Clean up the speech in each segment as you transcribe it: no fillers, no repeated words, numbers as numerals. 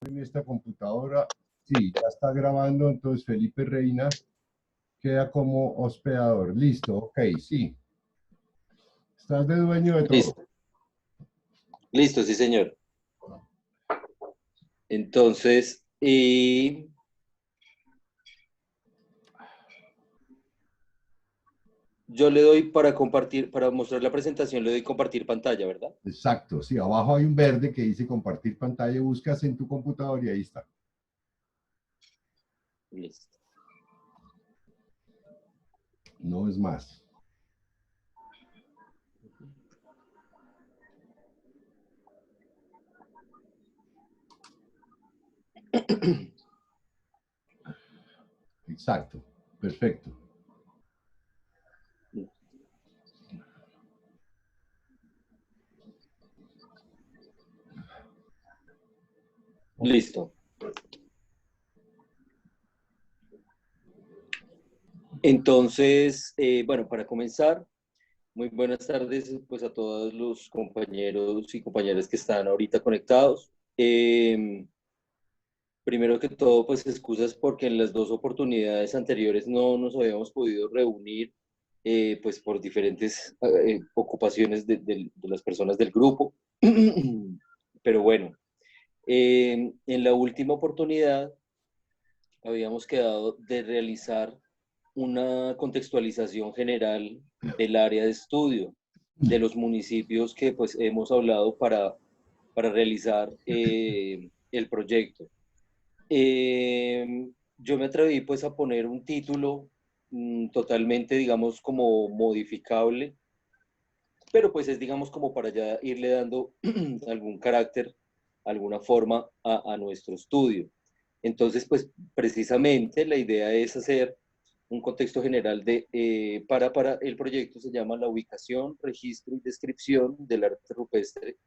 en esta computadora. Sí, ya está grabando, entonces Felipe Reina queda como hospedador. Listo, ok, sí. Estás de dueño de todo. Listo, listo, sí, señor. Entonces, yo le doy para compartir, para mostrar la presentación, le doy compartir pantalla, ¿verdad? Exacto, sí, abajo hay un verde que dice compartir pantalla, buscas en tu computador y ahí está. Listo. No es más. Exacto, perfecto. Listo. Entonces, bueno, para comenzar, muy buenas tardes pues a todos los compañeros y compañeras que están ahorita conectados. Primero que todo, pues excusas porque en las dos oportunidades anteriores no nos habíamos podido reunir, pues por diferentes ocupaciones de las personas del grupo. Pero bueno, en la última oportunidad habíamos quedado de realizar una contextualización general del área de estudio de los municipios que pues hemos hablado para realizar el proyecto. Yo me atreví pues a poner un título totalmente, digamos, como modificable, pero pues es, digamos, como para ya irle dando algún carácter, alguna forma a nuestro estudio. Entonces, pues precisamente la idea es hacer un contexto general para el proyecto, se llama la ubicación, registro y descripción del arte rupestre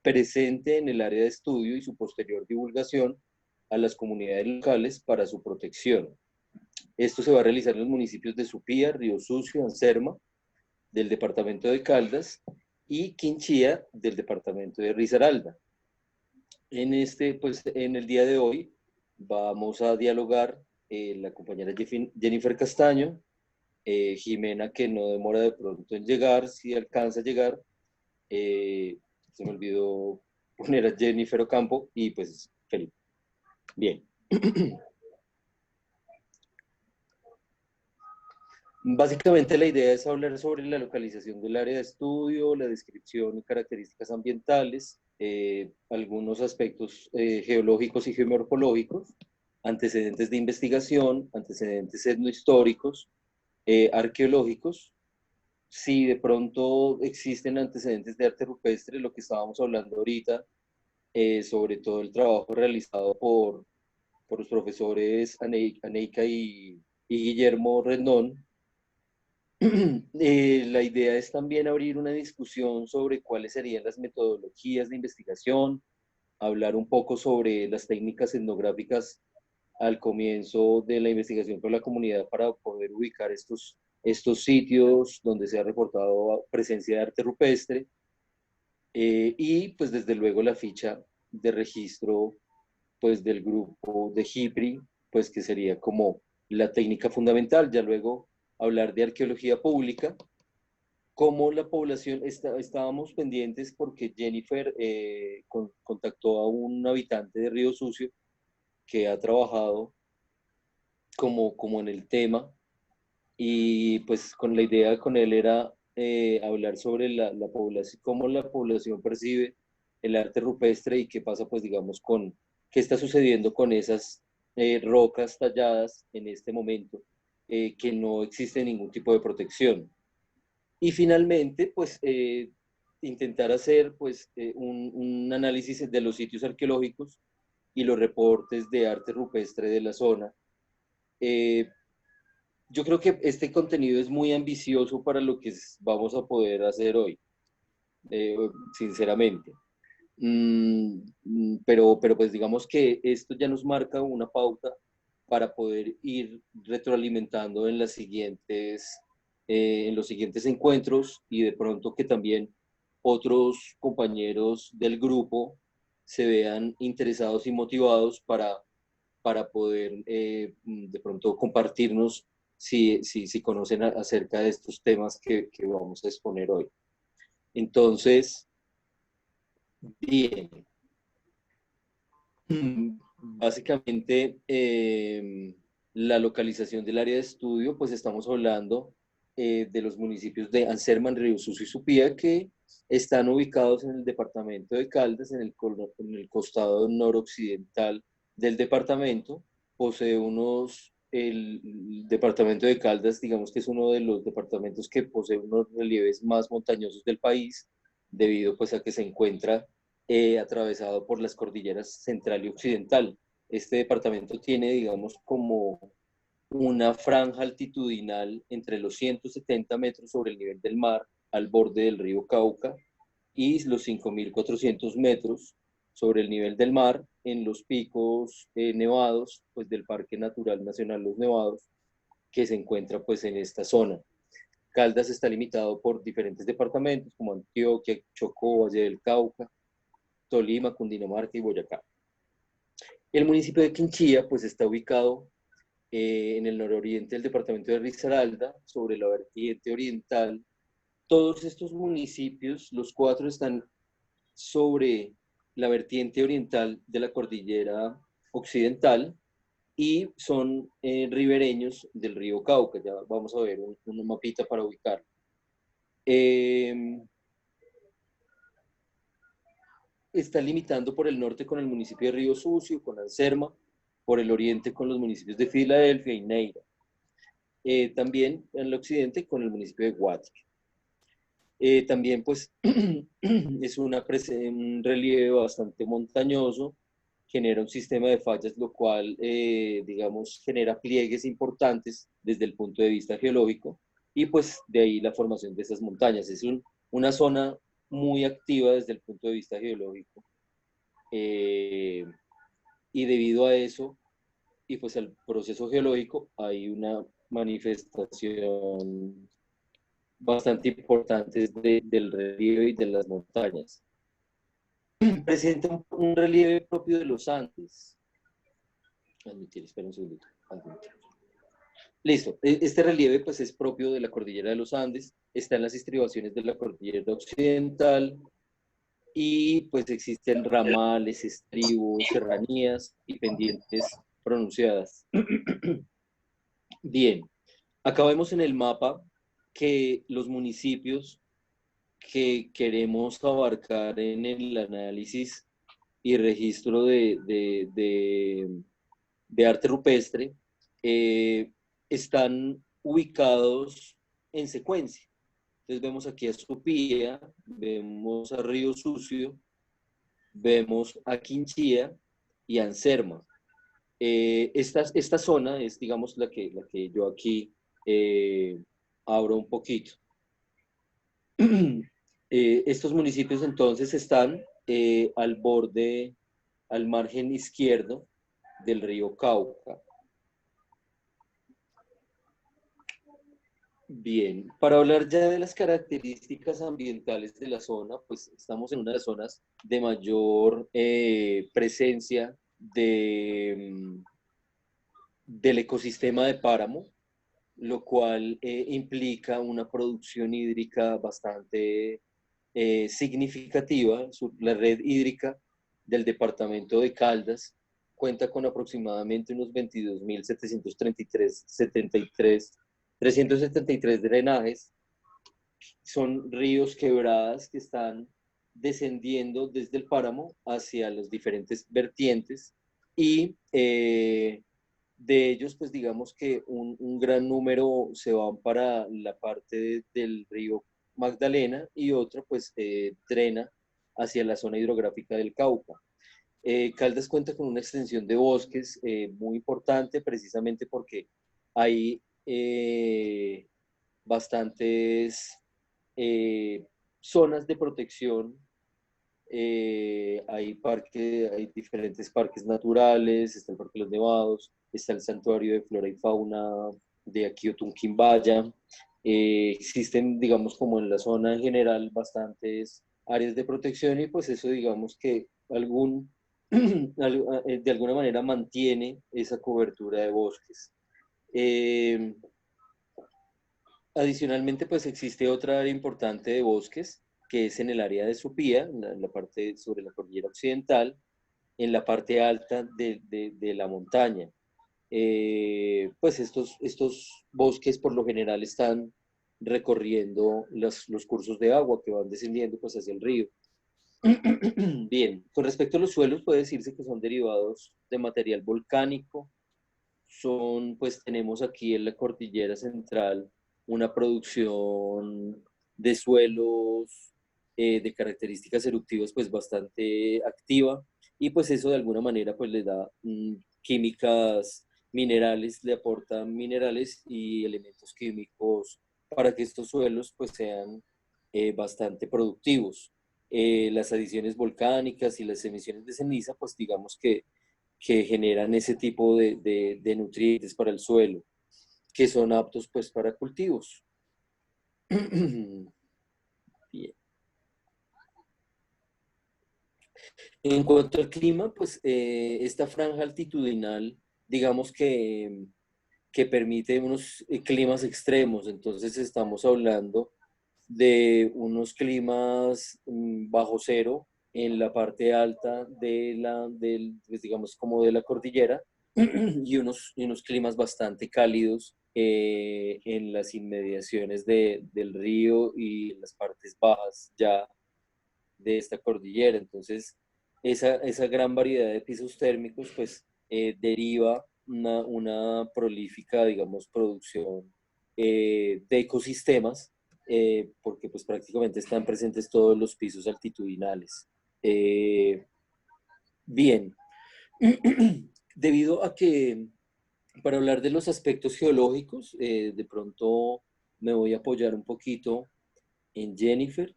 presente en el área de estudio y su posterior divulgación a las comunidades locales para su protección. Esto se va a realizar en los municipios de Supía, Río Sucio, Anserma, del departamento de Caldas, y Quinchía, del departamento de Risaralda. Pues, en el día de hoy vamos a dialogar la compañera Jennifer Castaño, Jimena, que no demora de pronto en llegar, si alcanza a llegar, se me olvidó poner a Jennifer Ocampo y pues Felipe. Bien. Básicamente la idea es hablar sobre la localización del área de estudio, la descripción y características ambientales, algunos aspectos geológicos y geomorfológicos, antecedentes de investigación, antecedentes etnohistóricos, arqueológicos. Si de pronto existen antecedentes de arte rupestre, lo que estábamos hablando ahorita, sobre todo el trabajo realizado por los profesores Aneika y Guillermo Rendón. La idea es también abrir una discusión sobre cuáles serían las metodologías de investigación, hablar un poco sobre las técnicas etnográficas al comienzo de la investigación con la comunidad para poder ubicar estos sitios donde se ha reportado presencia de arte rupestre, y pues desde luego la ficha de registro pues del grupo de HIPRI, pues que sería como la técnica fundamental. Ya luego hablar de arqueología pública, como la población, estábamos pendientes porque Jennifer contactó a un habitante de Río Sucio que ha trabajado como en el tema, y pues con la idea con él era hablar sobre la población, cómo la población percibe el arte rupestre y qué pasa pues digamos qué está sucediendo con esas rocas talladas en este momento, que no existe ningún tipo de protección. Y finalmente pues intentar hacer pues un análisis de los sitios arqueológicos y los reportes de arte rupestre de la zona. Eh, yo creo que este contenido es muy ambicioso para lo que vamos a poder hacer hoy, eh, sinceramente. Pero pues digamos que esto ya nos marca una pauta para poder ir retroalimentando en los siguientes encuentros, y de pronto que también otros compañeros del grupo se vean interesados y motivados para poder de pronto compartirnos si conocen acerca de estos temas que vamos a exponer hoy. Entonces, bien, básicamente la localización del área de estudio, pues estamos hablando de los municipios de Anserma, Río Sucio y Supía, que están ubicados en el departamento de Caldas, en el costado noroccidental del departamento. Posee el departamento de Caldas, digamos que es uno de los departamentos que posee unos relieves más montañosos del país, debido pues a que se encuentra atravesado por las cordilleras central y occidental. Este departamento tiene, digamos, como una franja altitudinal entre los 170 metros sobre el nivel del mar al borde del río Cauca y los 5.400 metros sobre el nivel del mar en los picos nevados pues, del Parque Natural Nacional Los Nevados, que se encuentra pues, en esta zona. Caldas está limitado por diferentes departamentos como Antioquia, Chocó, Valle del Cauca, Tolima, Cundinamarca y Boyacá. El municipio de Quinchía pues, está ubicado en el nororiente del departamento de Risaralda, sobre la vertiente oriental. Todos estos municipios, los 4, están sobre la vertiente oriental de la cordillera occidental y son ribereños del río Cauca. Ya vamos a ver un mapita para ubicarlo. Está limitando por el norte con el municipio de Río Sucio, con Anserma, por el oriente con los municipios de Filadelfia y Neira. También en el occidente con el municipio de Guatique. También pues es un relieve bastante montañoso, genera un sistema de fallas, lo cual digamos genera pliegues importantes desde el punto de vista geológico y pues de ahí la formación de esas montañas. Es una zona muy activa desde el punto de vista geológico y debido a eso y pues al proceso geológico hay una manifestación bastante importante del relieve y de las montañas. Presenta un relieve propio de los Andes. Admitir, espera un segundito. Admitir. Listo. Este relieve pues es propio de la cordillera de los Andes, está en las estribaciones de la cordillera occidental y pues existen ramales, estribos, serranías y pendientes pronunciadas. Bien, acá vemos en el mapa que los municipios que queremos abarcar en el análisis y registro de arte rupestre están ubicados en secuencia. Entonces vemos aquí a Supía, vemos a Río Sucio, vemos a Quinchía y a Anserma. Esta zona es, digamos, la que yo aquí abro un poquito. Estos municipios entonces están al borde, al margen izquierdo del río Cauca. Bien, para hablar ya de las características ambientales de la zona, pues estamos en una de las zonas de mayor presencia del ecosistema de páramo, lo cual implica una producción hídrica bastante significativa. La red hídrica del departamento de Caldas cuenta con aproximadamente unos 22.773 drenajes. Son ríos, quebradas que están descendiendo desde el páramo hacia las diferentes vertientes y de ellos, pues digamos que un gran número se van para la parte del río Magdalena y otra pues drena hacia la zona hidrográfica del Cauca. Caldas cuenta con una extensión de bosques muy importante precisamente porque hay bastantes zonas de protección. Hay diferentes parques naturales, está el Parque de los Nevados, está el Santuario de Flora y Fauna de Aquiotunquimbaya. Existen, digamos, como en la zona en general, bastantes áreas de protección y pues eso, digamos, que algún, de alguna manera mantiene esa cobertura de bosques. Adicionalmente, pues existe otra área importante de bosques, que es en el área de Supía, en la parte sobre la cordillera occidental, en la parte alta de la montaña. Pues estos bosques por lo general están recorriendo los cursos de agua que van descendiendo pues hacia el río. Bien, con respecto a los suelos puede decirse que son derivados de material volcánico. Pues tenemos aquí en la cordillera central una producción de suelos de características eruptivas pues bastante activa, y pues eso de alguna manera pues le da químicas minerales, le aportan minerales y elementos químicos para que estos suelos pues sean bastante productivos. Las adiciones volcánicas y las emisiones de ceniza pues digamos que generan ese tipo de nutrientes para el suelo, que son aptos pues para cultivos. Bien. En cuanto al clima, pues esta franja altitudinal, digamos que permite unos climas extremos, entonces estamos hablando de unos climas bajo cero en la parte alta pues, digamos, como de la cordillera, y unos climas bastante cálidos en las inmediaciones del río y en las partes bajas ya de esta cordillera. Entonces, esa gran variedad de pisos térmicos, pues, deriva una prolífica, digamos, producción de ecosistemas, porque pues prácticamente están presentes todos los pisos altitudinales. Bien, debido a que para hablar de los aspectos geológicos, de pronto me voy a apoyar un poquito en Jennifer.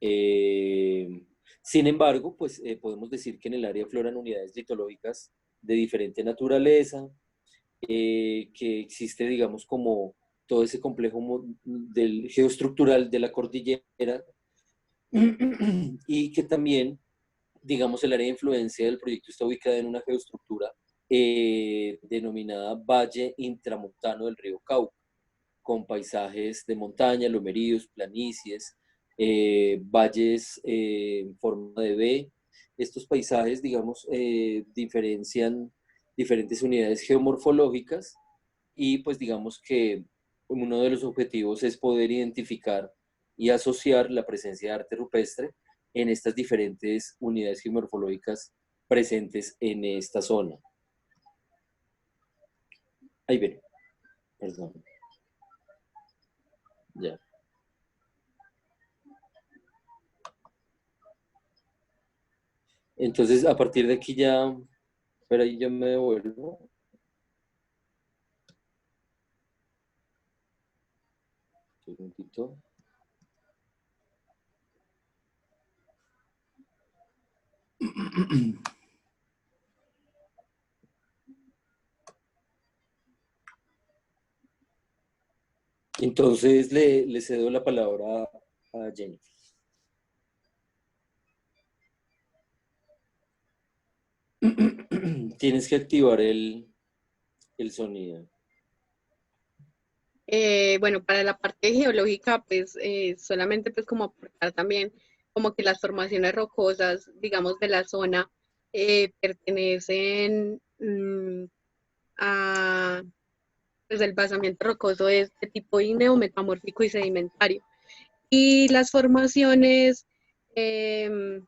Eh, Sin embargo, pues podemos decir que en el área floran unidades litológicas de diferente naturaleza, que existe, digamos, como todo ese complejo del geoestructural de la cordillera, y que también, digamos, el área de influencia del proyecto está ubicada en una geoestructura denominada Valle Intramontano del río Cauca, con paisajes de montaña, lomeríos, planicies, valles en forma de V. Estos paisajes, digamos, diferencian diferentes unidades geomorfológicas, y pues digamos que uno de los objetivos es poder identificar y asociar la presencia de arte rupestre en estas diferentes unidades geomorfológicas presentes en esta zona. Ahí ven, perdón. Ya. Entonces, a partir de aquí ya, pero ahí yo me devuelvo. Un segundito. Entonces le cedo la palabra a Jenny. Tienes que activar el sonido. Bueno, para la parte geológica, pues solamente pues como aportar también como que las formaciones rocosas, digamos, de la zona pertenecen a, pues el basamiento rocoso es de tipo ígneo, metamórfico y sedimentario. Y las formaciones, eh,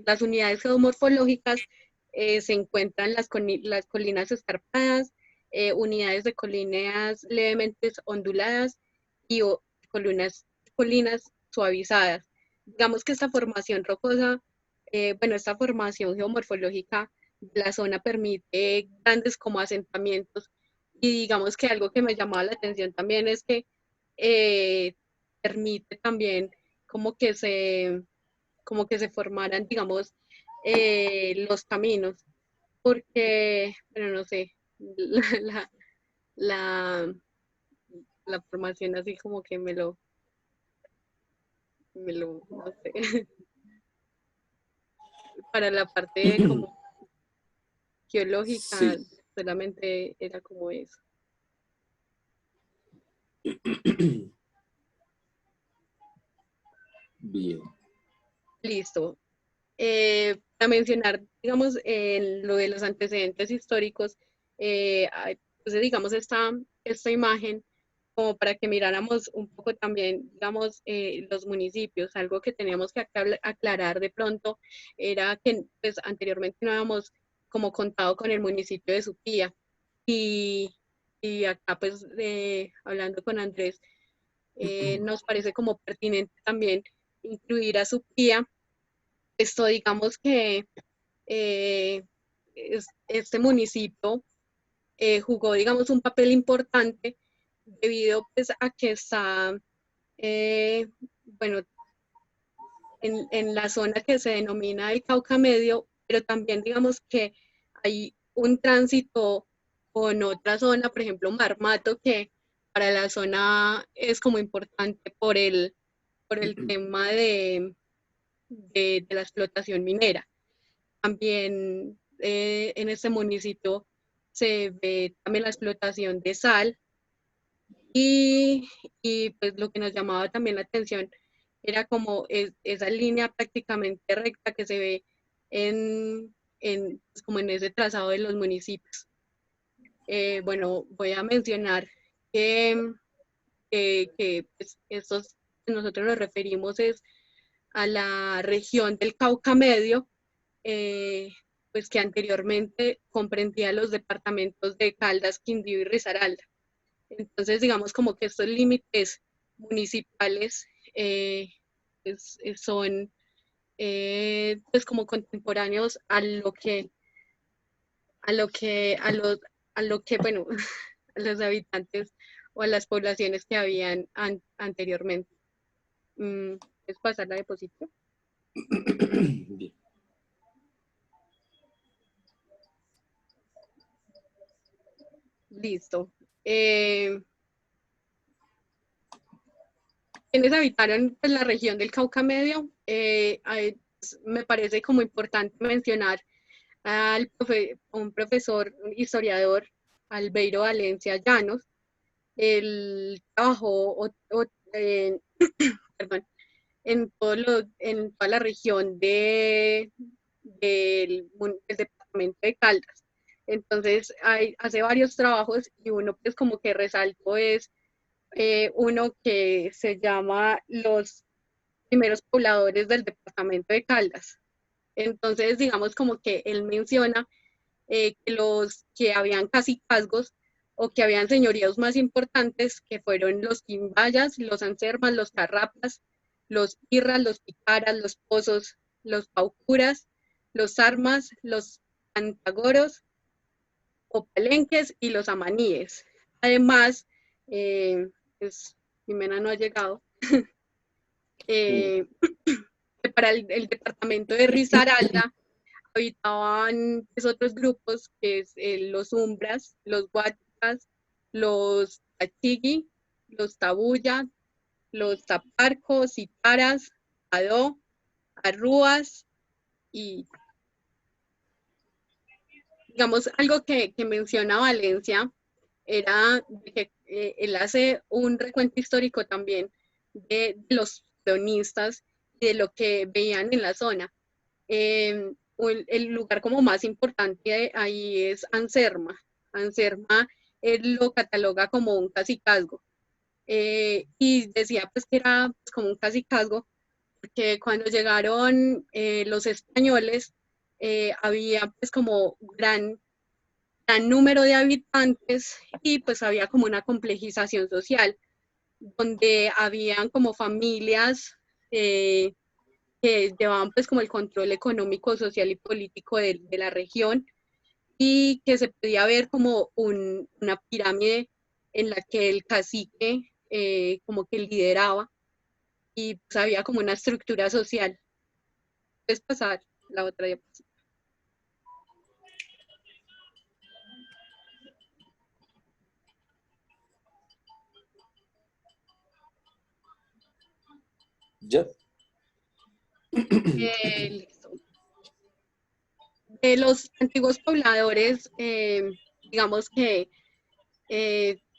las unidades geomorfológicas se encuentran las colinas escarpadas, unidades de colinas levemente onduladas y colinas suavizadas. Digamos que esta formación rocosa, bueno, esta formación geomorfológica de la zona permite grandes como asentamientos, y digamos que algo que me llamaba la atención también es que eh, permite también como que como que se formaran, digamos, los caminos, porque, bueno, no sé, la, la, la formación así como que no sé. para la parte como geológica, Sí. solamente era como eso. Bien. Listo. Para mencionar, digamos, lo de los antecedentes históricos, entonces, digamos, esta imagen, como para que miráramos un poco también, digamos, los municipios. Algo que teníamos que aclarar de pronto era que pues, anteriormente no habíamos como contado con el municipio de Supía. Y acá, pues, hablando con Andrés, nos parece como pertinente también incluir a Supía. Esto, digamos que eh, este municipio jugó, digamos, un papel importante debido pues, a que está, bueno, en la zona que se denomina el Cauca Medio, pero también, digamos, que hay un tránsito con otra zona, por ejemplo, Marmato, que para la zona es como importante por el tema de la explotación minera. También en este municipio se ve también la explotación de sal y pues lo que nos llamaba también la atención era como esa línea prácticamente recta que se ve pues como en ese trazado de los municipios. Bueno, voy a mencionar que, pues, estos nosotros nos referimos es a la región del Cauca Medio, eh, pues que anteriormente comprendía los departamentos de Caldas, Quindío y Risaralda. Entonces, digamos como que estos límites municipales son pues como contemporáneos a lo que, bueno, a los habitantes o a las poblaciones que habían anteriormente. ¿Puedes pasar la diapositiva? Bien. Listo. Quienes habitaron pues, la región del Cauca Medio, me parece como importante mencionar un profesor, un historiador, Albeiro Valencia Llanos. Él trabajó perdón, en toda la región del departamento de Caldas. Entonces, hace varios trabajos y uno pues como que resalto es uno que se llama Los primeros pobladores del departamento de Caldas. Entonces, digamos como que él menciona que los que habían cacicazgos o que habían señoríos más importantes, que fueron los quimbayas, los ansermas, los carrapas, los irras, los picaras, los pozos, los paucuras, los armas, los antagoros o palenques y los amaníes. Además, pues, Jimena no ha llegado, eh, para el departamento de Risaralda habitaban pues, otros grupos, que es los umbras, los guáticas, los tachigui, los tabuya, los taparcos, citaras, adó, arrúas y digamos algo que menciona Valencia era que él hace un recuento histórico también de los cronistas y de lo que veían en la zona. El lugar como más importante ahí es Anserma. Anserma él lo cataloga como un cacicazgo. Y decía pues que era pues, como un cacicazgo porque cuando llegaron los españoles había pues como gran número de habitantes y pues había como una complejización social donde habían como familias que llevaban pues como el control económico, social y político de la región y que se podía ver como una pirámide en la que el cacique como que lideraba y pues había como una estructura social. Puedes pasar la otra diapositiva. ¿Ya? Listo. Los antiguos pobladores, digamos que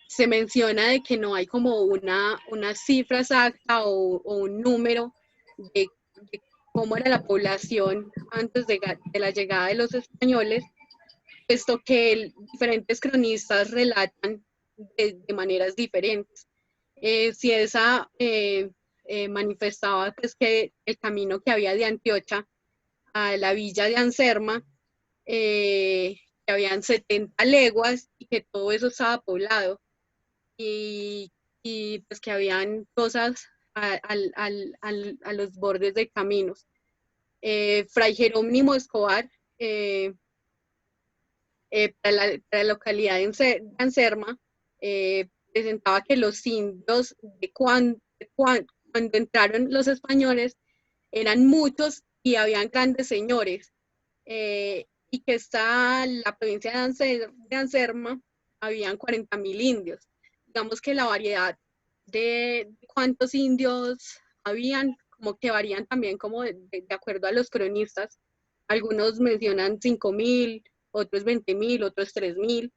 se menciona de que no hay como una cifra exacta o un número de cómo era la población antes de la llegada de los españoles, puesto que diferentes cronistas relatan de maneras diferentes. Cieza manifestaba pues, que el camino que había de Antiocha a la villa de Anserma, que habían 70 leguas y que todo eso estaba poblado y, pues que habían cosas a los bordes de caminos. Fray Jerónimo Escobar, para la localidad de Anserma, presentaba que los indios cuando entraron los españoles eran muchos y habían grandes señores, y que está la provincia de Anserma, habían 40.000 indios. Digamos que la variedad de cuántos indios habían, como que varían también como de acuerdo a los cronistas. Algunos mencionan 5.000, otros 20.000, otros 3.000.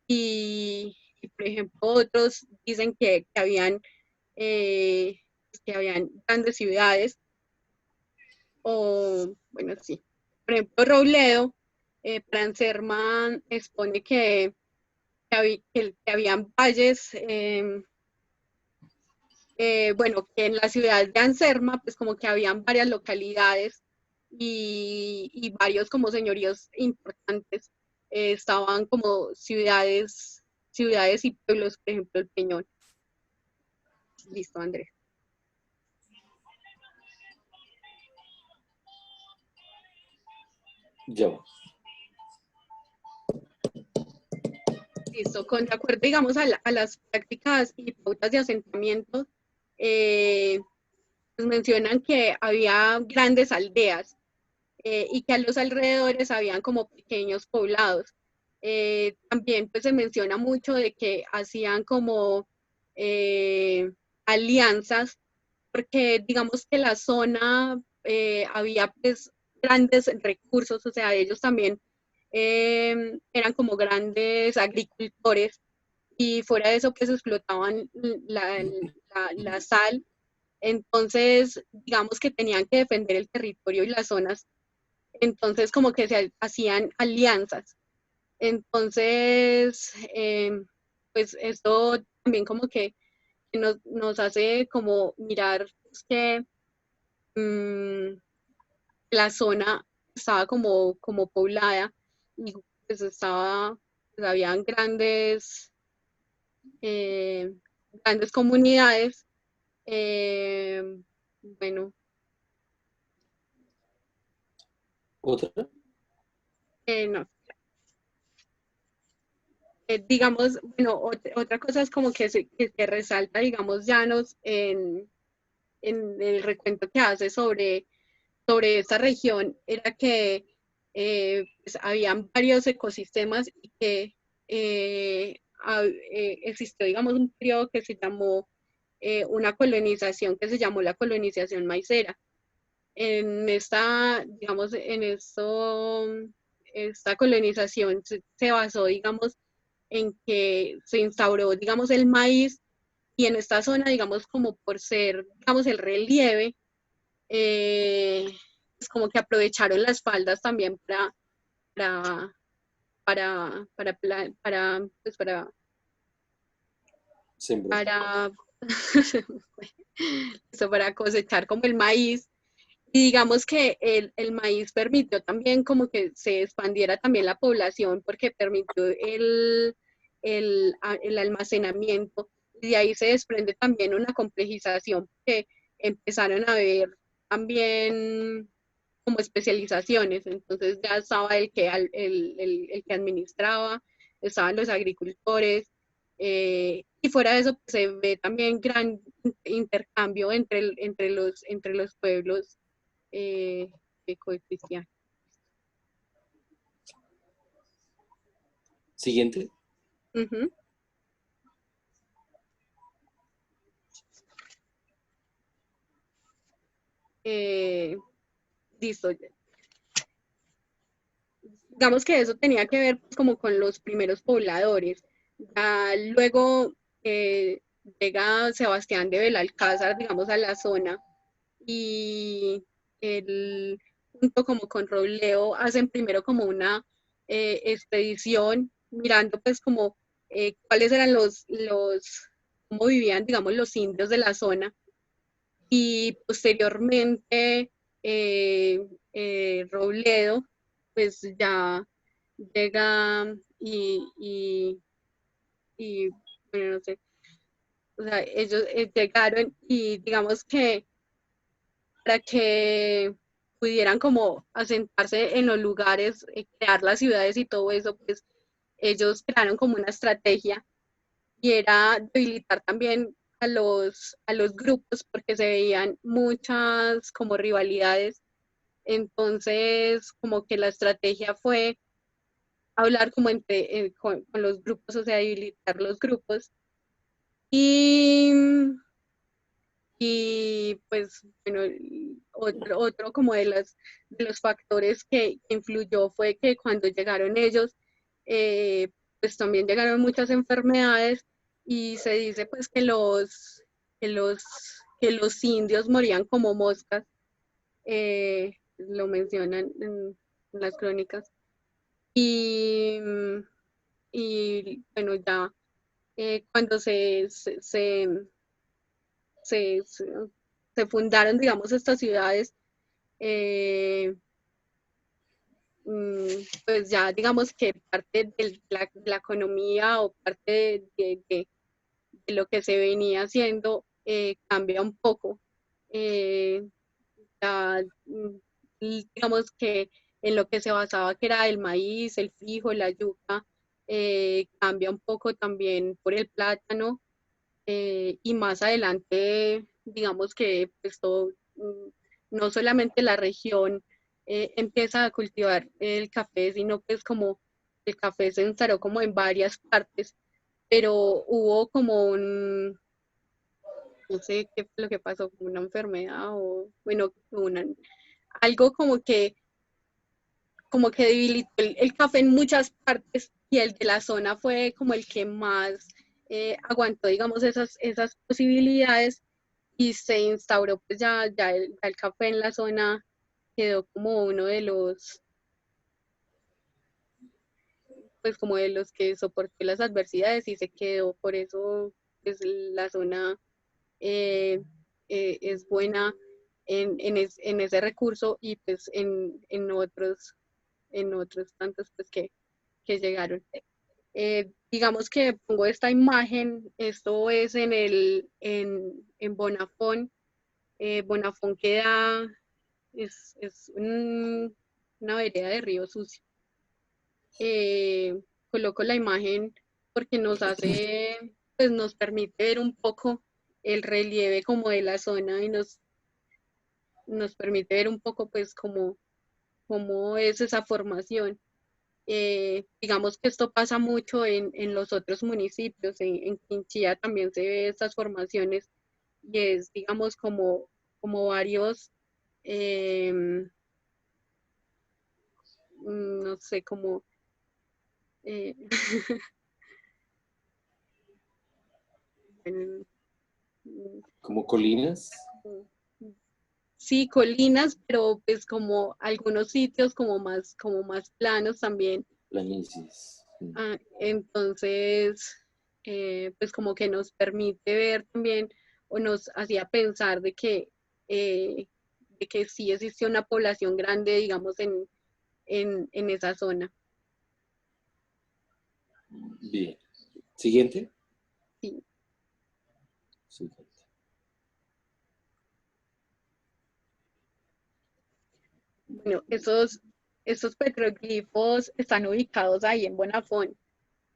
Y, por ejemplo, otros dicen que habían grandes ciudades, o bueno, sí. Por ejemplo, Robledo, para Anserma, expone que habían valles, bueno, que en la ciudad de Anserma, pues como que habían varias localidades y varios como señoríos importantes, estaban como ciudades y pueblos, por ejemplo, el Peñón. Listo, Andrés. Ya. Listo, de acuerdo, digamos, a las prácticas y pautas de asentamiento, pues mencionan que había grandes aldeas, y que a los alrededores habían como pequeños poblados. También pues se menciona mucho de que hacían como alianzas, porque digamos que la zona, había pues grandes recursos, o sea, ellos también eran como grandes agricultores y fuera de eso pues explotaban la sal. Entonces, digamos que tenían que defender el territorio y las zonas, entonces como que se hacían alianzas. Entonces, pues esto también como que nos hace como mirar pues, que la zona estaba como poblada y pues pues habían eh, grandes comunidades. eh, bueno, ¿Otra? no, digamos, bueno, otra cosa es como que se resalta, digamos, Llanos en el recuento que hace sobre esta región, era que pues, habían varios ecosistemas y que existió, digamos, un periodo que se llamó una colonización que se llamó la colonización maicera. En esta, digamos, esta colonización se basó, digamos, en que se instauró, digamos, el maíz y en esta zona, digamos, como por ser, digamos, el relieve, pues como que aprovecharon las faldas también para, pues Sembrar. para, para cosechar como el maíz. Y digamos que el maíz permitió también como que se expandiera también la población porque permitió el almacenamiento y de ahí se desprende también una complejización que empezaron a ver también como especializaciones. Entonces ya estaba el que administraba, estaban los agricultores, y fuera de eso pues, se ve también gran intercambio entre los pueblos que coexistían. Siguiente. Uh-huh. Listo. digamos que eso tenía que ver pues, como con los primeros pobladores. Ya luego llega Sebastián de Belalcázar, digamos, a la zona y él, junto como con Robledo, hacen primero como una expedición mirando pues como cuáles eran cómo vivían, digamos, los indios de la zona y posteriormente Robledo pues ya llega y, bueno, no sé, o sea, ellos llegaron y digamos que para que pudieran como asentarse en los lugares, crear las ciudades y todo eso, pues ellos crearon como una estrategia y era debilitar también a los grupos porque se veían muchas como rivalidades. Entonces, como que la estrategia fue hablar como con los grupos, o sea, debilitar los grupos. Y, y pues, bueno, otro como de los factores que influyó fue que cuando llegaron ellos, pues también llegaron muchas enfermedades y se dice pues que los, que los indios morían como moscas, lo mencionan en las crónicas. Y, y bueno, ya cuando se, se fundaron, digamos, estas ciudades, eh, pues ya digamos que parte de la economía o parte de lo que se venía haciendo cambia un poco. Eh, ya, digamos que en lo que se basaba que era el maíz, el frijol, la yuca, cambia un poco también por el plátano y más adelante, digamos que pues todo, no solamente la región empieza a cultivar el café, sino que es como el café se instaló como en varias partes, pero hubo como no sé qué fue lo que pasó, como una enfermedad o, bueno, algo como que debilitó el café en muchas partes y el de la zona fue como el que más aguantó, digamos, esas posibilidades y se instauró pues ya el café en la zona quedó como uno de los, pues como de los que soportó las adversidades y se quedó, por eso pues la zona eh, es buena en ese recurso y pues en otros tantos pues que llegaron. Digamos que pongo esta imagen, esto es en Bonafont. Bonafont queda, es una vereda de Río Sucio. Coloco la imagen porque nos hace, pues nos permite ver un poco el relieve como de la zona y nos permite ver un poco pues cómo es esa formación. Digamos que esto pasa mucho en los otros municipios, en Quinchía también se ve estas formaciones y es, digamos, como varios, eh, no sé, como, eh, Como colinas, sí, colinas, pero pues como algunos sitios como más planos también. planicies. Entonces, pues como que nos permite ver también o nos hacía pensar de que sí existe una población grande, digamos, en esa zona. Bien. Siguiente. Sí. Siguiente. Bueno, esos petroglifos están ubicados ahí en Bonafont.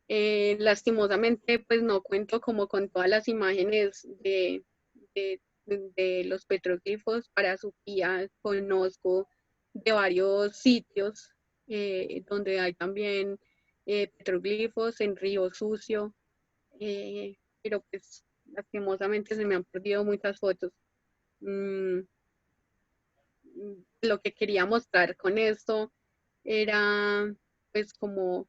Lastimosamente, pues no cuento como con todas las imágenes de los petroglifos para su guía. Conozco de varios sitios donde hay también petroglifos en Río Sucio, pero pues lastimosamente se me han perdido muchas fotos. Mm, lo que quería mostrar con esto era pues como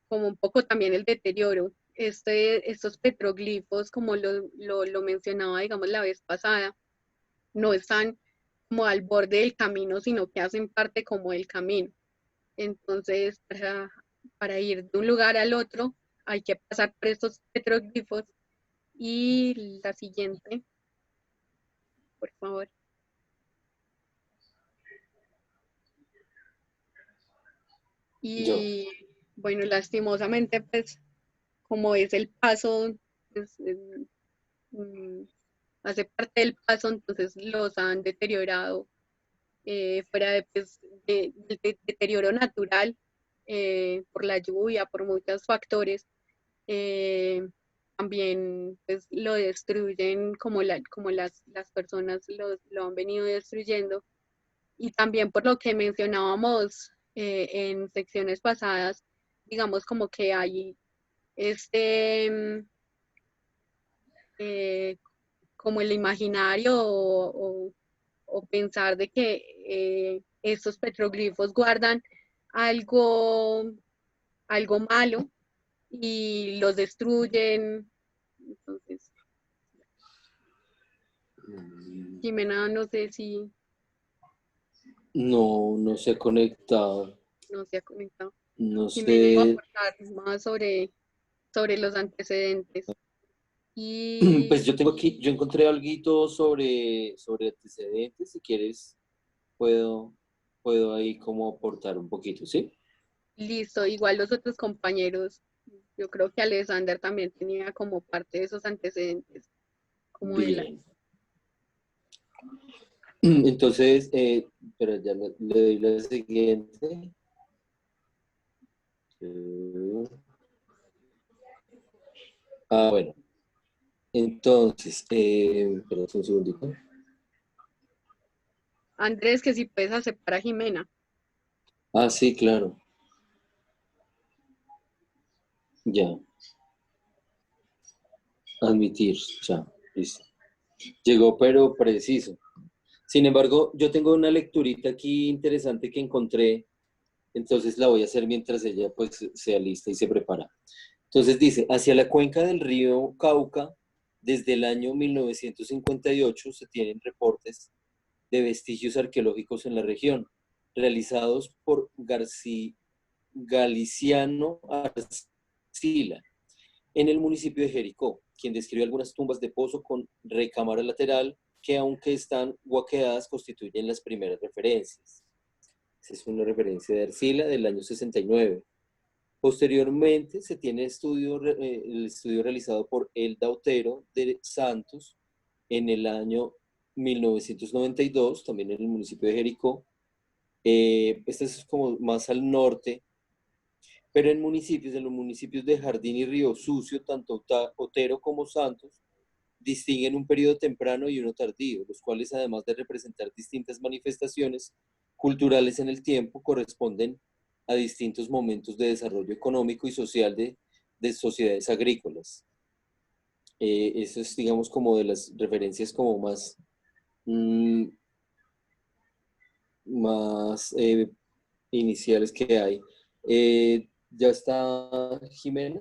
un poco también el deterioro. Estos petroglifos, como lo mencionaba, digamos, la vez pasada, no están como al borde del camino, sino que hacen parte como del camino. Entonces, para ir de un lugar al otro, hay que pasar por estos petroglifos. Y la siguiente, por favor. Yo. Y bueno, lastimosamente, pues, como es el paso, pues, hace parte del paso, entonces los han deteriorado fuera de, pues, de deterioro natural por la lluvia, por muchos factores. eh, También pues, lo destruyen como las personas lo han venido destruyendo. Y también por lo que mencionábamos en secciones pasadas, digamos como que hay este, eh, como el imaginario o pensar de que estos petroglifos guardan algo, algo malo y los destruyen. Entonces, Jimena, no sé si No, no se ha conectado. no se ha comentado. No Jimena iba a sé. aportar más sobre los antecedentes. Y Pues yo tengo aquí, yo encontré algo sobre antecedentes. Si quieres, puedo, puedo ahí como aportar un poquito, ¿sí? listo, igual los otros compañeros, yo creo que Alexander también tenía como parte de esos antecedentes, como de la... Bien. Entonces, pero ya le doy la siguiente. Eh, bueno. Entonces, espera un segundito. Andrés, que si puedes aceptar a Jimena. Ah, sí, claro. Ya. Admitir. Ya. Listo. Llegó, pero preciso. Sin embargo, yo tengo una lecturita aquí interesante que encontré, entonces la voy a hacer mientras ella pues sea lista y se prepara. Entonces dice, hacia la cuenca del río Cauca, desde el año 1958 se tienen reportes de vestigios arqueológicos en la región, realizados por Galiciano Arcila, en el municipio de Jericó, quien describe algunas tumbas de pozo con recámara lateral que, aunque están huaqueadas, constituyen las primeras referencias. Esa es una referencia de Arcila del año 69. Posteriormente se tiene el estudio realizado por Elda Otero de Santos en el año 1992, también en el municipio de Jericó. Este es como más al norte, pero en los municipios de Jardín y Río Sucio, tanto Otero como Santos distinguen un periodo temprano y uno tardío, los cuales, además de representar distintas manifestaciones culturales en el tiempo, corresponden a distintos momentos de desarrollo económico y social de sociedades agrícolas. Eso es, digamos, como de las referencias como mm, más iniciales que hay. ¿Ya está Jimena?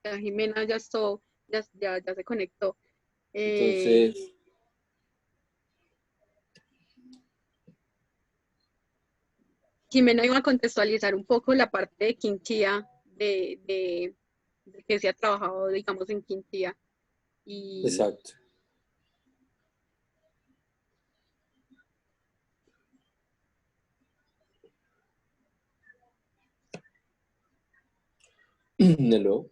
Ya Jimena ya estuvo, ya se conectó. Entonces, Jimena iba a contextualizar un poco la parte de Quinchía, de que se ha trabajado, digamos, en Quinchía. Y exacto. Hello.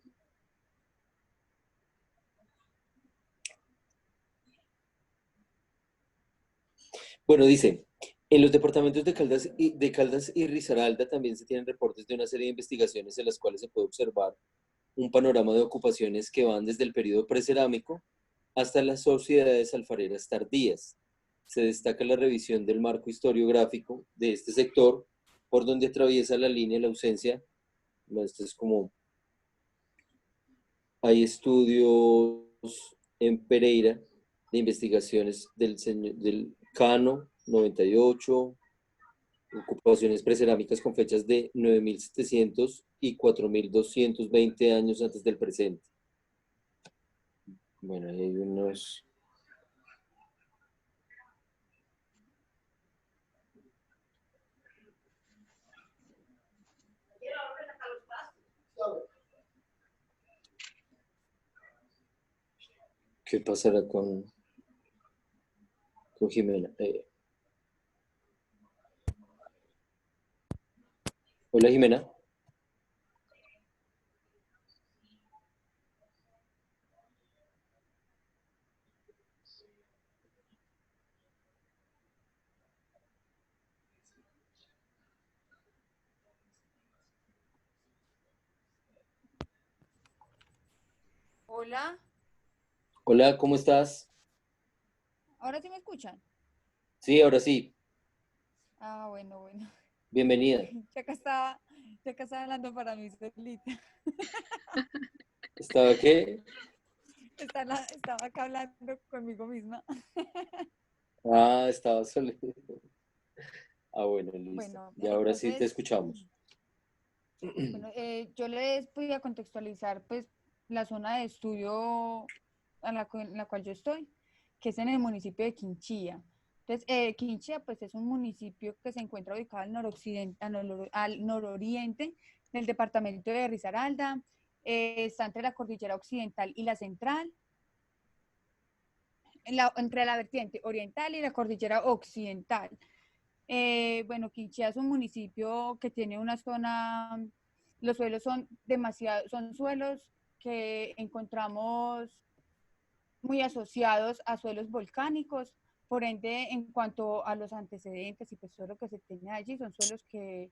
Bueno, dice, en los departamentos de Caldas y Risaralda también se tienen reportes de una serie de investigaciones en las cuales se puede observar un panorama de ocupaciones que van desde el periodo precerámico hasta las sociedades alfareras tardías. Se destaca la revisión del marco historiográfico de este sector, por donde atraviesa la línea de la ausencia. Bueno, esto es como, hay estudios en Pereira de investigaciones del Cano, 98, ocupaciones precerámicas con fechas de 9.700 y 4.220 años antes del presente. Bueno, ahí hay unos... ¿Qué pasará con Jimena? Hola, Jimena. Hola, Hola, ¿cómo estás? ¿ahora sí me escuchan? Sí, ahora sí. Ah, bueno, bueno. Bienvenida. Ya acá estaba hablando para mí solita. ¿Estaba qué? Estaba acá hablando conmigo misma. Ah, estaba solo. Ah, bueno, listo. Bueno, Y ahora sí te entonces, escuchamos. bueno, yo les voy a contextualizar pues la zona de estudio en la cual yo estoy, que es en el municipio de Quinchía. Entonces, Quinchía pues es un municipio que se encuentra ubicado al noroccidente, al nororiente del departamento de Risaralda. Está entre la cordillera occidental y la central, entre la vertiente oriental y la cordillera occidental. Bueno, Quinchía es un municipio que tiene una zona, los suelos son son suelos que encontramos muy asociados a suelos volcánicos, por ende, en cuanto a los antecedentes y pues todo lo que se tiene allí, son suelos que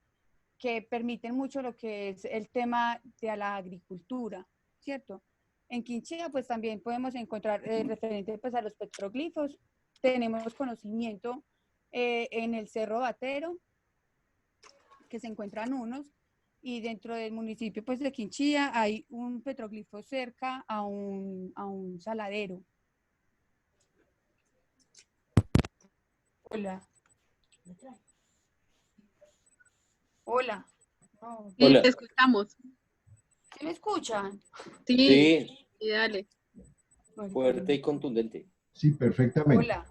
permiten mucho lo que es el tema de la agricultura, ¿cierto? En Quinchía, pues también podemos encontrar referente pues, a los petroglifos, tenemos conocimiento en el Cerro Batero, que se encuentran unos, y dentro del municipio pues, de Quinchía hay un petroglifo cerca a un saladero. Hola. Hola. No, Sí, te Hola. escuchamos. ¿sí me escuchan? Sí, Sí, y dale. fuerte y contundente. Sí, perfectamente. Hola.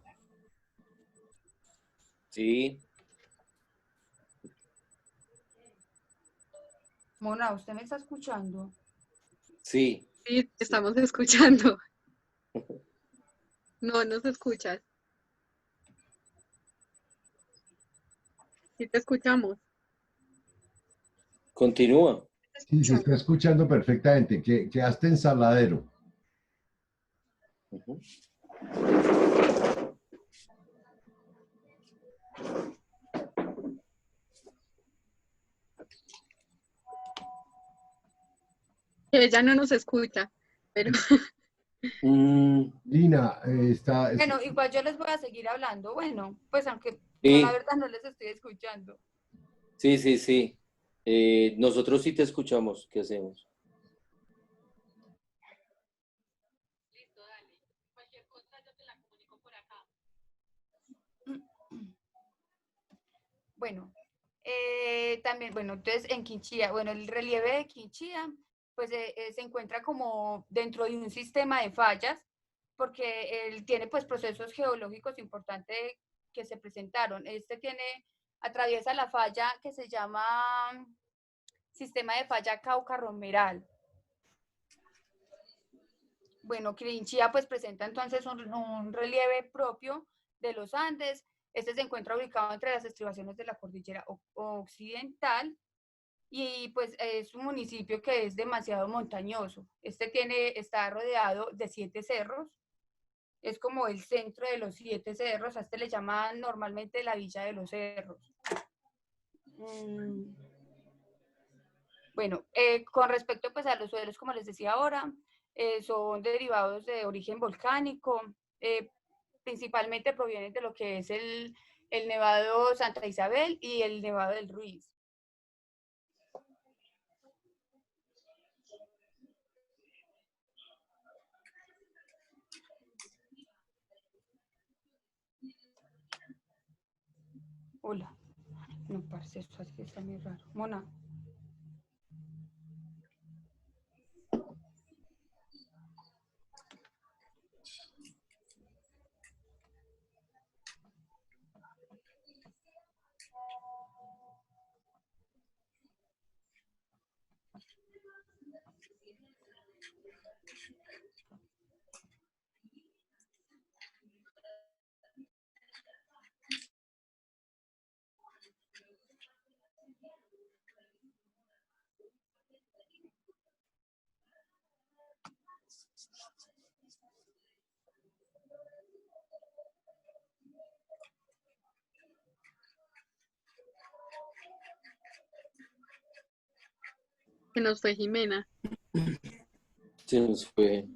Sí, Mona, ¿usted me está escuchando? sí, Sí, te sí. estamos escuchando. No nos escuchas. Sí, te escuchamos. Continúa. Sí, se está escuchando perfectamente. Quedaste en Saladero. Ujú. Que ella no nos escucha, pero Mm, Lina, Bueno, igual yo les voy a seguir hablando. Bueno, pues aunque yo la sí, verdad no les estoy escuchando. sí, sí, sí. Nosotros sí te escuchamos. ¿Qué hacemos? listo, dale. Cualquier cosa yo te la comunico por acá. Bueno, también, bueno, entonces en Quinchía, bueno, el relieve de Quinchía, pues se encuentra como dentro de un sistema de fallas, porque él tiene pues procesos geológicos importantes que se presentaron. Atraviesa la falla que se llama sistema de falla Cauca-Romeral. Bueno, Quinchía pues presenta entonces un relieve propio de los Andes. Este se encuentra ubicado entre las estribaciones de la cordillera occidental y pues es un municipio que es demasiado montañoso. Está rodeado de 7 cerros, es como el centro de los 7 cerros, a este le llaman normalmente la Villa de los Cerros. Bueno, con respecto pues a los suelos, como les decía ahora, son derivados de origen volcánico, principalmente provienen de lo que es el Nevado Santa Isabel y el Nevado del Ruiz. Hola. No, parce, esto así está muy raro. Mona. Que nos fue Jimena. Se nos fue.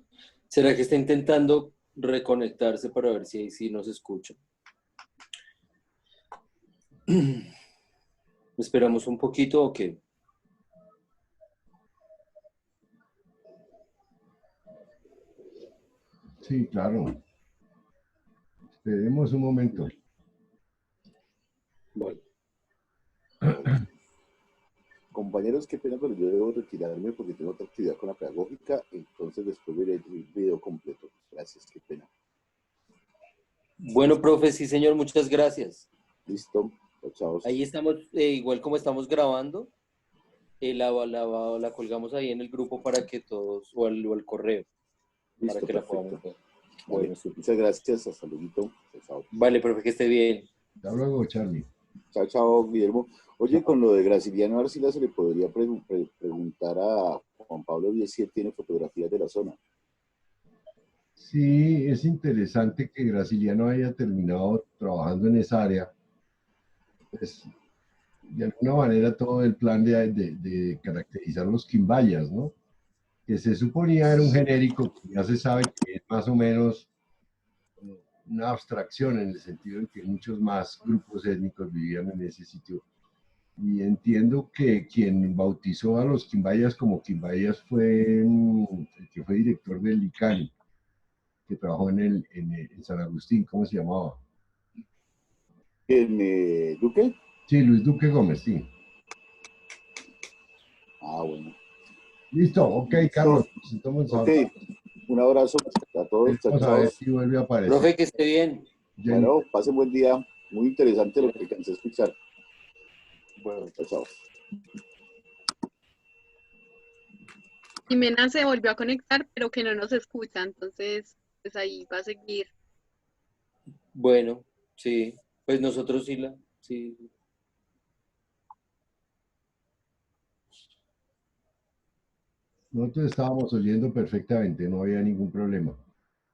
¿Será que está intentando reconectarse para ver si ahí sí nos escucha? ¿Esperamos un poquito o qué? Sí, claro. Esperemos un momento. Bueno, Compañeros, qué pena, pero yo debo retirarme porque tengo otra actividad con la pedagógica, entonces después veré el video completo. Gracias, qué pena. bueno, profe, sí, señor, muchas gracias. Listo, chao. Ahí estamos, igual como estamos grabando, la colgamos ahí en el grupo para que todos, o al correo, para Listo, que la podamos perfecto. ver. Vale, Bueno, sí. muchas gracias, hasta luego. Chao. Vale, profe, que esté bien. Hasta luego, Charlie. Chao, chao, Guillermo. Oye, Chao. con lo de Graciliano Arcila se le podría preguntar a Juan Pablo Díez si él tiene fotografías de la zona. Sí, es interesante que Graciliano haya terminado trabajando en esa área. Pues, de alguna manera todo el plan de caracterizar los quimbayas, ¿no? Que se suponía era un genérico que ya se sabe que es más o menos una abstracción en el sentido de que muchos más grupos étnicos vivían en ese sitio. Y entiendo que quien bautizó a los quimbayas como quimbayas fue el que fue director del ICANI, que trabajó en San Agustín, ¿cómo se llamaba? ¿En Duque? Sí, Luis Duque Gómez, sí. Ah, bueno. Listo, ok, Listo. Carlos, pues entonces Ok, un abrazo a todos, chao, vamos a chao. ver si vuelve a aparecer. Profe, que esté bien. Jenny. Bueno, pasen buen día. Muy interesante lo que alcancé a escuchar. Bueno, chao, chao. Jimena se volvió a conectar, pero que no nos escucha, entonces pues ahí va a seguir. Bueno, sí, pues nosotros sí. Nosotros estábamos oyendo perfectamente, no había ningún problema.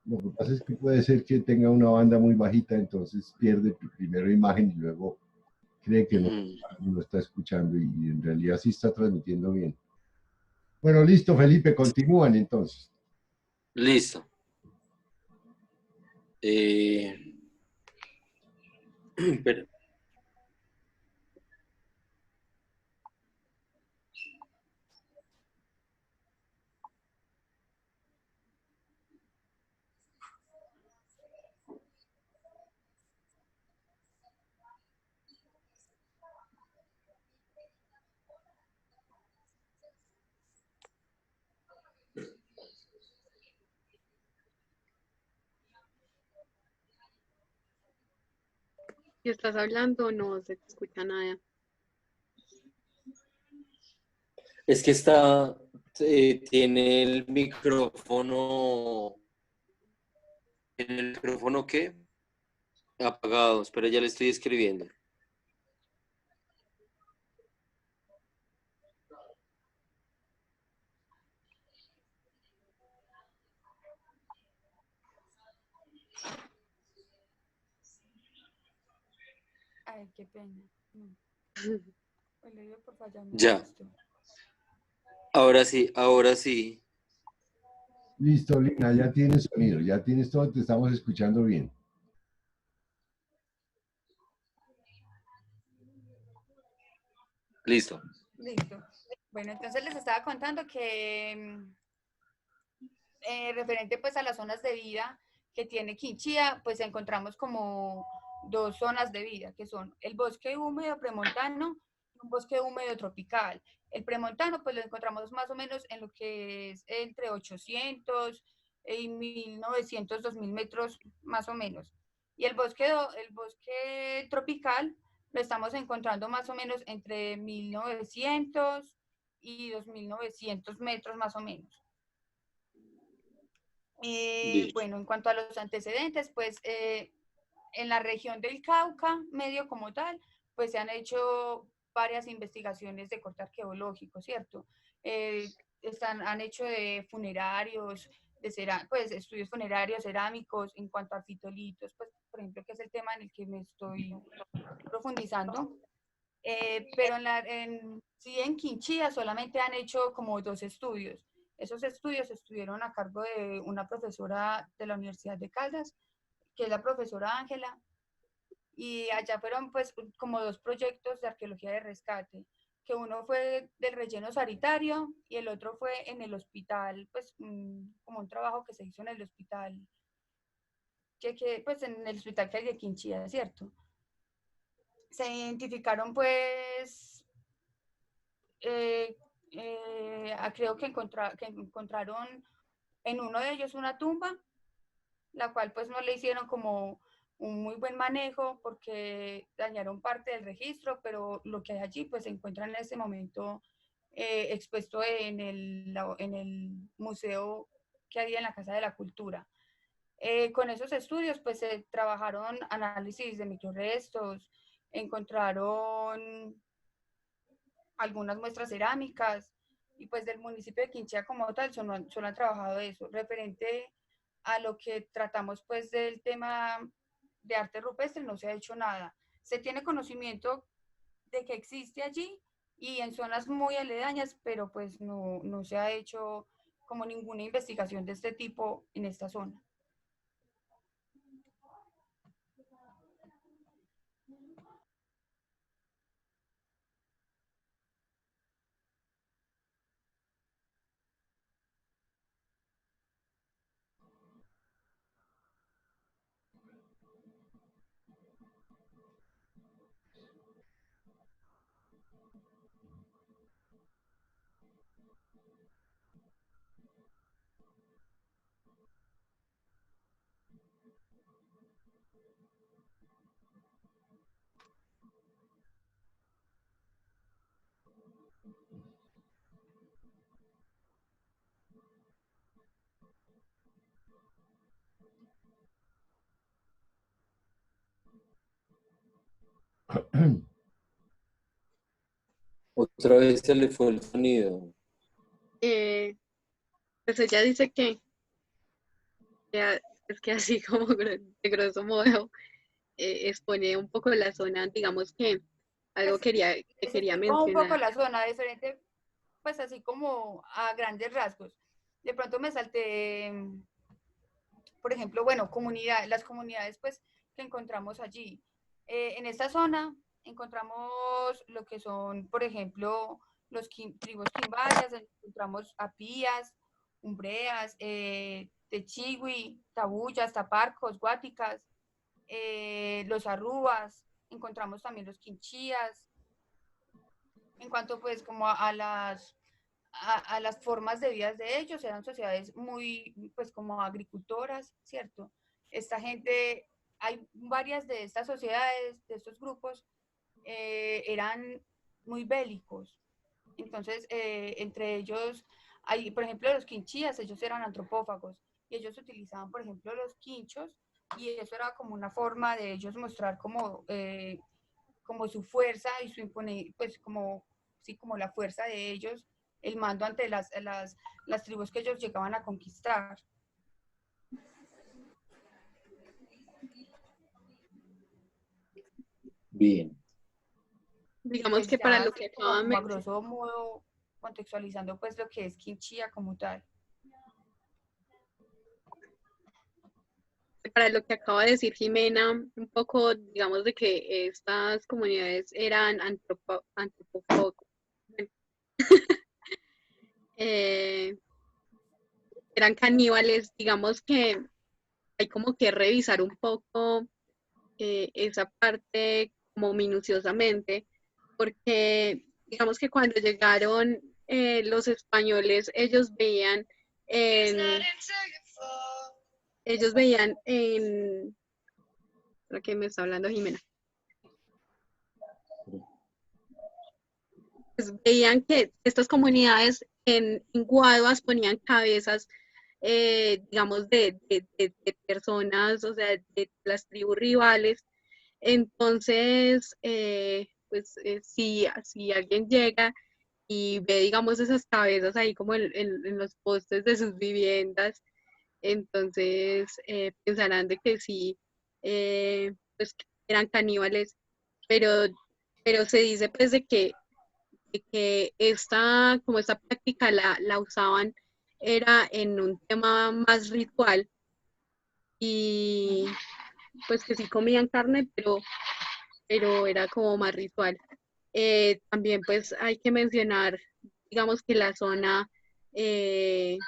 Lo que pasa es que puede ser que tenga una banda muy bajita, entonces pierde primero imagen y luego cree que no está escuchando y en realidad sí está transmitiendo bien. Bueno, listo, Felipe, continúan entonces. Listo. Pero, Si estás hablando, no se te escucha nada. es que tiene el micrófono ¿qué? Apagado, espera, ya le estoy escribiendo. Ay, qué pena. No. Pues le digo por fallarme Ya, esto. ahora sí. Listo, Lina, ya tienes sonido, ya tienes todo, te estamos escuchando bien. Listo. Listo. Bueno, entonces les estaba contando que referente pues a las zonas de vida que tiene Quinchía, pues encontramos como dos zonas de vida, que son el bosque húmedo premontano y un bosque húmedo tropical. El premontano pues lo encontramos más o menos en lo que es entre 800 y 1900, 2000 metros más o menos. Y el bosque tropical lo estamos encontrando más o menos entre 1900 y 2900 metros más o menos. Bueno, en cuanto a los antecedentes, pues en la región del Cauca, medio como tal, pues se han hecho varias investigaciones de corte arqueológico, ¿cierto? Han hecho de funerarios, pues estudios funerarios, cerámicos, en cuanto a fitolitos, pues por ejemplo, que es el tema en el que me estoy profundizando. Pero sí en Quinchía solamente han hecho como 2 estudios. Esos estudios estuvieron a cargo de una profesora de la Universidad de Caldas, que es la profesora Ángela, y allá fueron pues como 2 proyectos de arqueología de rescate, que uno fue del relleno sanitario y el otro fue en el hospital, pues como un trabajo que se hizo en el hospital, pues en el hospital que hay de Quinchía, ¿cierto? Se identificaron pues, creo que encontraron en uno de ellos una tumba, la cual pues no le hicieron como un muy buen manejo porque dañaron parte del registro, pero lo que hay allí pues se encuentra en este momento expuesto en el museo que había en la Casa de la Cultura. Con esos estudios pues se trabajaron análisis de microrestos, encontraron algunas muestras cerámicas y pues del municipio de Quinchía como tal solo han trabajado eso. Referente a lo que tratamos pues del tema de arte rupestre no se ha hecho nada. Se tiene conocimiento de que existe allí y en zonas muy aledañas, pero pues no se ha hecho como ninguna investigación de este tipo en esta zona. Otra vez se le fue el sonido. Pues ella dice que es que así como de grosso modo expone un poco la zona, digamos que algo Pues que les quería explico un poco mencionar. la zona diferente, pues así como a grandes rasgos. De pronto me salté, por ejemplo, bueno, las comunidades pues que encontramos allí. En esta zona encontramos lo que son, por ejemplo, los tribus quimbayas, encontramos apías, umbreas, techigui, tabuyas, taparcos, guáticas, los arrúas, encontramos también los quinchías. En cuanto pues como a las formas de vida de ellos, eran sociedades muy pues como agricultoras, ¿cierto? Esta gente, hay varias de estas sociedades, de estos grupos, eran muy bélicos. Entonces, entre ellos, hay, por ejemplo, los quinchías, ellos eran antropófagos y ellos utilizaban, por ejemplo, los quinchos y eso era como una forma de ellos mostrar como su fuerza y su pues como, sí, como la fuerza de ellos, el mando ante las tribus que ellos llegaban a conquistar. Bien. Digamos Pues que para ya lo así que como, acaba de como a mencionar, grosso modo, contextualizando pues lo que es Quinchía como tal. para lo que acaba de decir Jimena, un poco, digamos, de que estas comunidades eran antropófagos, eh, eran caníbales, digamos que hay como que revisar un poco esa parte como minuciosamente, porque digamos que cuando llegaron los españoles, ellos veían en, ¿para qué me está hablando Jimena? Pues veían que estas comunidades en Guaduas ponían cabezas, digamos, de personas, o sea, de las tribus rivales. Entonces, pues si alguien llega y ve, digamos, esas cabezas ahí como en los postes de sus viviendas, entonces pensarán de que sí, pues que eran caníbales, pero, pero se dice pues de que como esta práctica la usaban era en un tema más ritual y pues que sí comían carne, pero era como más ritual. También pues hay que mencionar, digamos que la zona tiene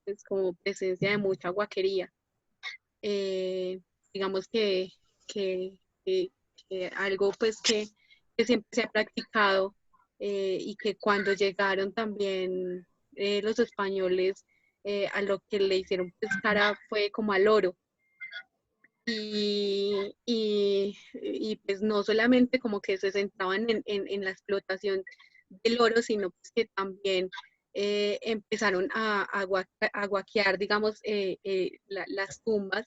pues, como presencia de mucha guaquería. Digamos que, que- que algo pues que siempre se ha practicado y que cuando llegaron también los españoles a lo que le hicieron pescar fue como al oro. Y pues no solamente como que se centraban en la explotación del oro, sino pues que también empezaron a guaquear, digamos, las tumbas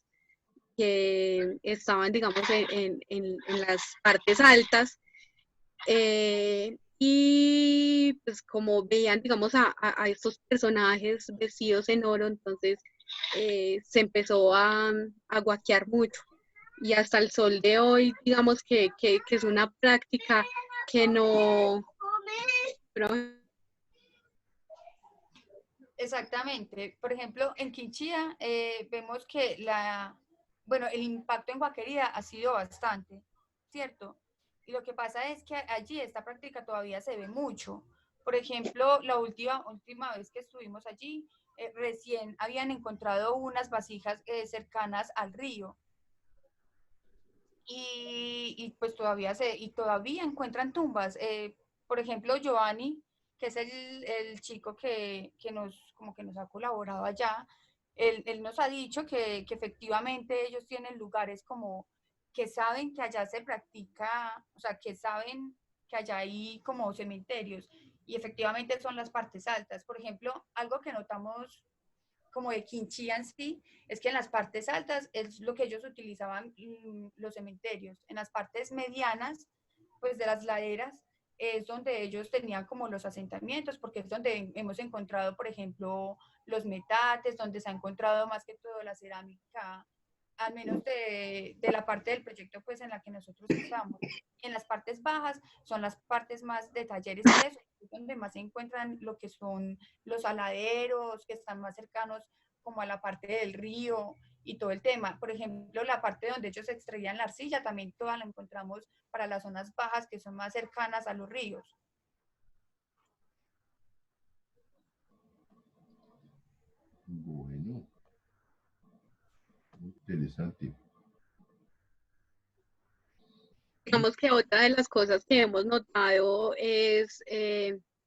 que estaban, digamos, en las partes altas. Y pues como veían, digamos, a estos personajes vestidos en oro, entonces se empezó a guaquear mucho. Y hasta el sol de hoy, digamos que es una práctica que no... Exactamente. Por ejemplo, en Quinchía vemos que bueno, el impacto en Guaquería ha sido bastante, ¿cierto? Y lo que pasa es que allí esta práctica todavía se ve mucho. Por ejemplo, la última vez que estuvimos allí, recién habían encontrado unas vasijas cercanas al río. Y pues todavía encuentran tumbas. Por ejemplo, Giovanni, que es el chico como que nos ha colaborado allá, él nos ha dicho que efectivamente ellos tienen lugares como que saben que allá se practica, o sea, que saben que allá hay como cementerios y efectivamente son las partes altas. Por ejemplo, algo que notamos como de Quinchía en sí, es que en las partes altas es lo que ellos utilizaban los cementerios. En las partes medianas, pues de las laderas, es donde ellos tenían como los asentamientos, porque es donde hemos encontrado, por ejemplo, los metates, donde se ha encontrado más que todo la cerámica, al menos de la parte del proyecto pues en la que nosotros estamos. En las partes bajas son las partes más de talleres y eso, donde más se encuentran lo que son los saladeros, que están más cercanos como a la parte del río y todo el tema. Por ejemplo, la parte donde ellos extraían la arcilla, también toda la encontramos para las zonas bajas que son más cercanas a los ríos. Bueno, interesante. Digamos que otra de las cosas que hemos notado es,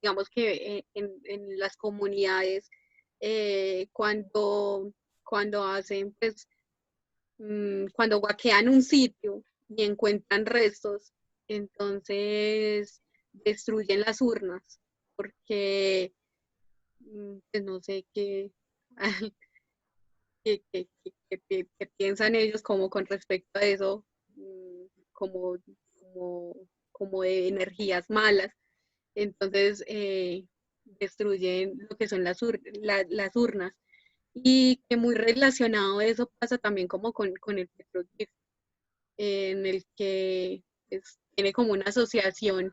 digamos que en las comunidades, cuando hacen, pues, cuando guaquean un sitio y encuentran restos, entonces destruyen las urnas, porque, pues no sé qué, qué piensan ellos como con respecto a eso, como, como, como de energías malas. Entonces destruyen lo que son las urnas. Y que muy relacionado eso pasa también como con el petroglyph, en el que pues, tiene como una asociación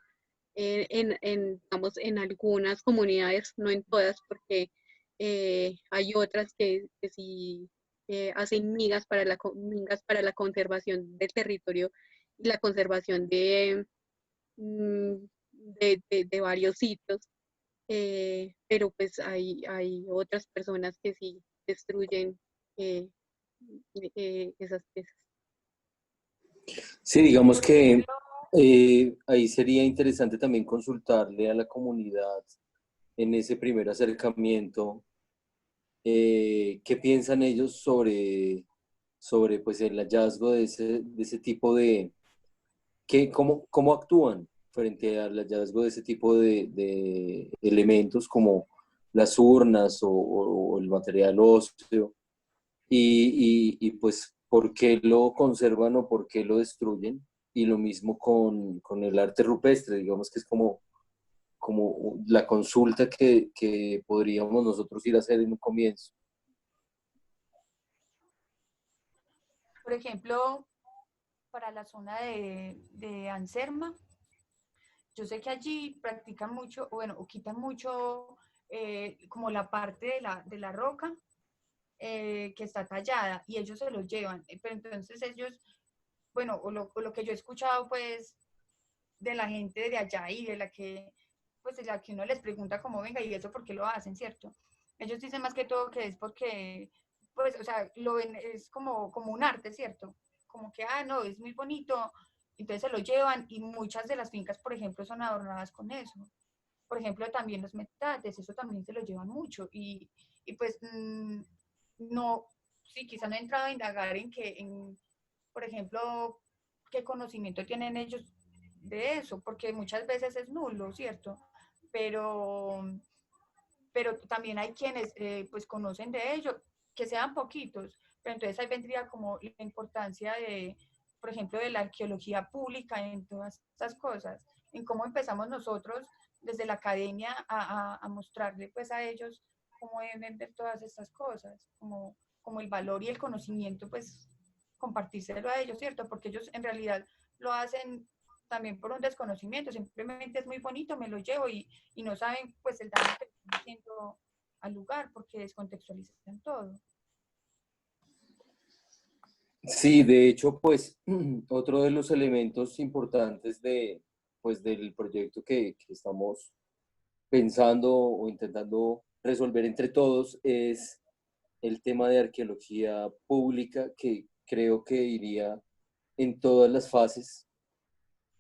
digamos, en algunas comunidades, no en todas, porque hay otras que sí hacen migas para la conservación del territorio y la conservación mm, de varios sitios, pero pues hay otras personas que sí destruyen esas piezas. Sí, digamos que ahí sería interesante también consultarle a la comunidad en ese primer acercamiento qué piensan ellos sobre pues, el hallazgo de ese tipo de, cómo actúan frente al hallazgo de ese tipo de elementos como las urnas o el material óseo y, pues por qué lo conservan o por qué lo destruyen. Y lo mismo con el arte rupestre, digamos que es como la consulta que podríamos nosotros ir a hacer en un comienzo. Por ejemplo, para la zona de Anserma, yo sé que allí practican mucho, bueno, o quitan mucho como la parte de la roca que está tallada y ellos se lo llevan. Pero entonces ellos, bueno, o lo que yo he escuchado pues de la gente de allá y de la que, pues de la que uno les pregunta cómo venga y eso por qué lo hacen, ¿cierto? Ellos dicen más que todo que es porque, pues, o sea, lo ven, es como un arte, ¿cierto? Como que, ah, no, es muy bonito, entonces se lo llevan y muchas de las fincas, por ejemplo, son adornadas con eso. Por ejemplo, también los metates, eso también se lo llevan mucho y pues no, sí, quizá no he entrado a indagar por ejemplo, qué conocimiento tienen ellos de eso, porque muchas veces es nulo, ¿cierto? Pero, pero también hay quienes pues conocen de ello, que sean poquitos, pero entonces ahí vendría como la importancia de, por ejemplo, de la arqueología pública en todas estas cosas, en cómo empezamos nosotros desde la academia a mostrarle pues a ellos cómo deben ver todas estas cosas, como el valor y el conocimiento, pues compartírselo a ellos, ¿cierto? Porque ellos en realidad lo hacen también por un desconocimiento, simplemente es muy bonito, me lo llevo y no saben pues el daño que están haciendo al lugar porque descontextualizan todo. Sí, de hecho, pues otro de los elementos importantes pues, del proyecto que estamos pensando o intentando resolver entre todos es el tema de arqueología pública, que creo que iría en todas las fases,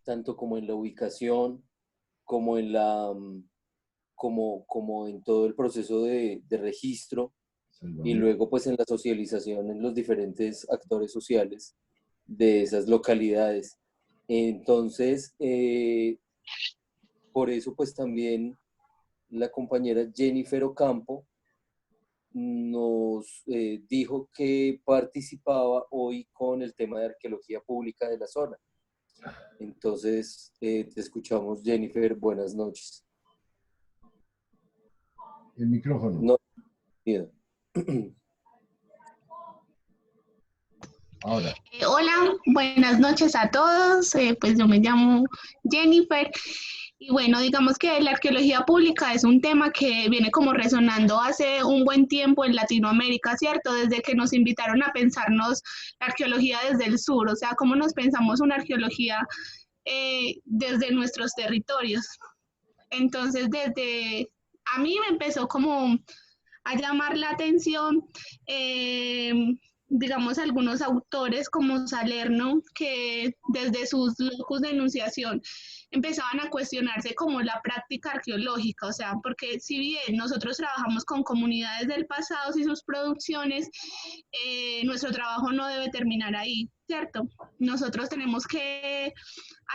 tanto como en la ubicación, como en como en todo el proceso de registro y luego pues en la socialización en los diferentes actores sociales de esas localidades. Entonces, por eso pues también la compañera Jennifer Ocampo nos dijo que participaba hoy con el tema de arqueología pública de la zona. Entonces, te escuchamos, Jennifer. Buenas noches. El micrófono. No, mira. Ahora. Hola, buenas noches a todos. Pues yo me llamo Jennifer y bueno, digamos que la arqueología pública es un tema que viene como resonando hace un buen tiempo en Latinoamérica, ¿cierto? Desde que nos invitaron a pensarnos la arqueología desde el sur, o sea, cómo nos pensamos una arqueología desde nuestros territorios. Entonces, a mí me empezó como a llamar la atención, digamos, algunos autores como Salerno, que desde sus locus de enunciación empezaban a cuestionarse como la práctica arqueológica, o sea, porque si bien nosotros trabajamos con comunidades del pasado y sus producciones, nuestro trabajo no debe terminar ahí, ¿cierto? Nosotros tenemos que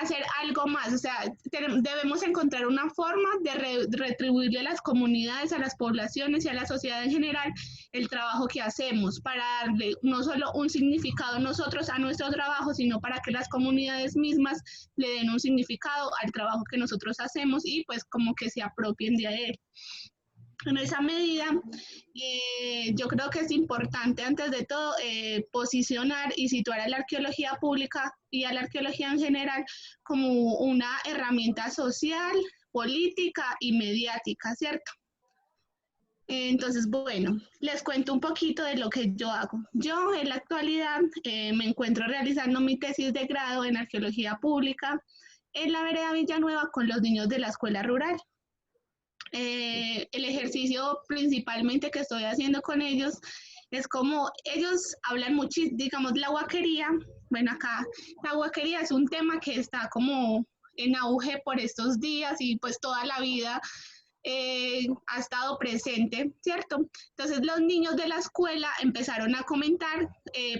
hacer algo más, o sea, debemos encontrar una forma de retribuirle a las comunidades, a las poblaciones y a la sociedad en general el trabajo que hacemos, para darle no solo un significado nosotros a nuestro trabajo, sino para que las comunidades mismas le den un significado al trabajo que nosotros hacemos y pues como que se apropien de él. En esa medida, yo creo que es importante, antes de todo, posicionar y situar a la arqueología pública y a la arqueología en general como una herramienta social, política y mediática, ¿cierto? Entonces, bueno, les cuento un poquito de lo que yo hago. Yo en la actualidad me encuentro realizando mi tesis de grado en arqueología pública en la vereda Villanueva con los niños de la escuela rural. El ejercicio principalmente que estoy haciendo con ellos Es como ellos hablan mucho, digamos, la huaquería. Bueno, acá la huaquería es un tema que está como en auge por estos días y pues toda la vida ha estado presente, ¿cierto? Entonces los niños de la escuela empezaron a comentar,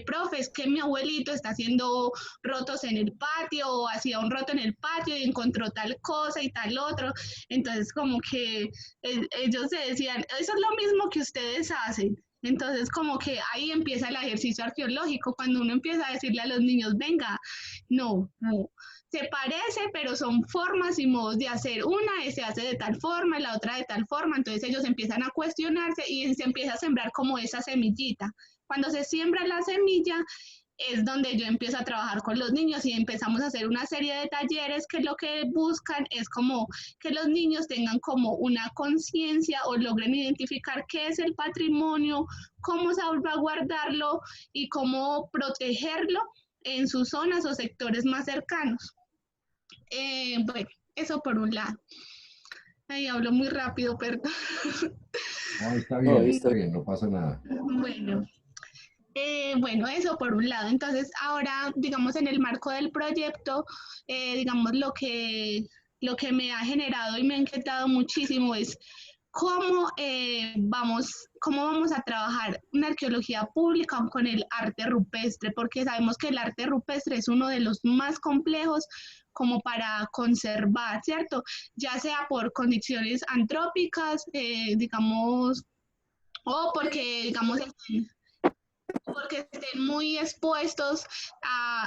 profes, que mi abuelito está haciendo rotos en el patio o hacía un roto en el patio y encontró tal cosa y tal otro. Entonces como que ellos se decían, eso es lo mismo que ustedes hacen. Entonces, como que ahí empieza el ejercicio arqueológico, cuando uno empieza a decirle a los niños, venga, no, no, se parece, pero son formas y modos de hacer. Una se hace de tal forma y la otra de tal forma, entonces ellos empiezan a cuestionarse y se empieza a sembrar como esa semillita. Cuando se siembra la semilla, es donde yo empiezo a trabajar con los niños y empezamos a hacer una serie de talleres que lo que buscan es como que los niños tengan como una conciencia o logren identificar qué es el patrimonio, cómo salvaguardarlo y cómo protegerlo en sus zonas o sectores más cercanos. Bueno, eso por un lado. Ahí hablo muy rápido, perdón. No, No, está está bien, no pasa nada. Bueno, bueno, eso por un lado. Entonces, ahora, digamos, en el marco del proyecto, digamos, lo que me ha generado y me ha inquietado muchísimo es cómo vamos a trabajar una arqueología pública con el arte rupestre, porque sabemos que el arte rupestre es uno de los más complejos como para conservar, ¿cierto? Ya sea por condiciones antrópicas, digamos, o porque, digamos, porque estén muy expuestos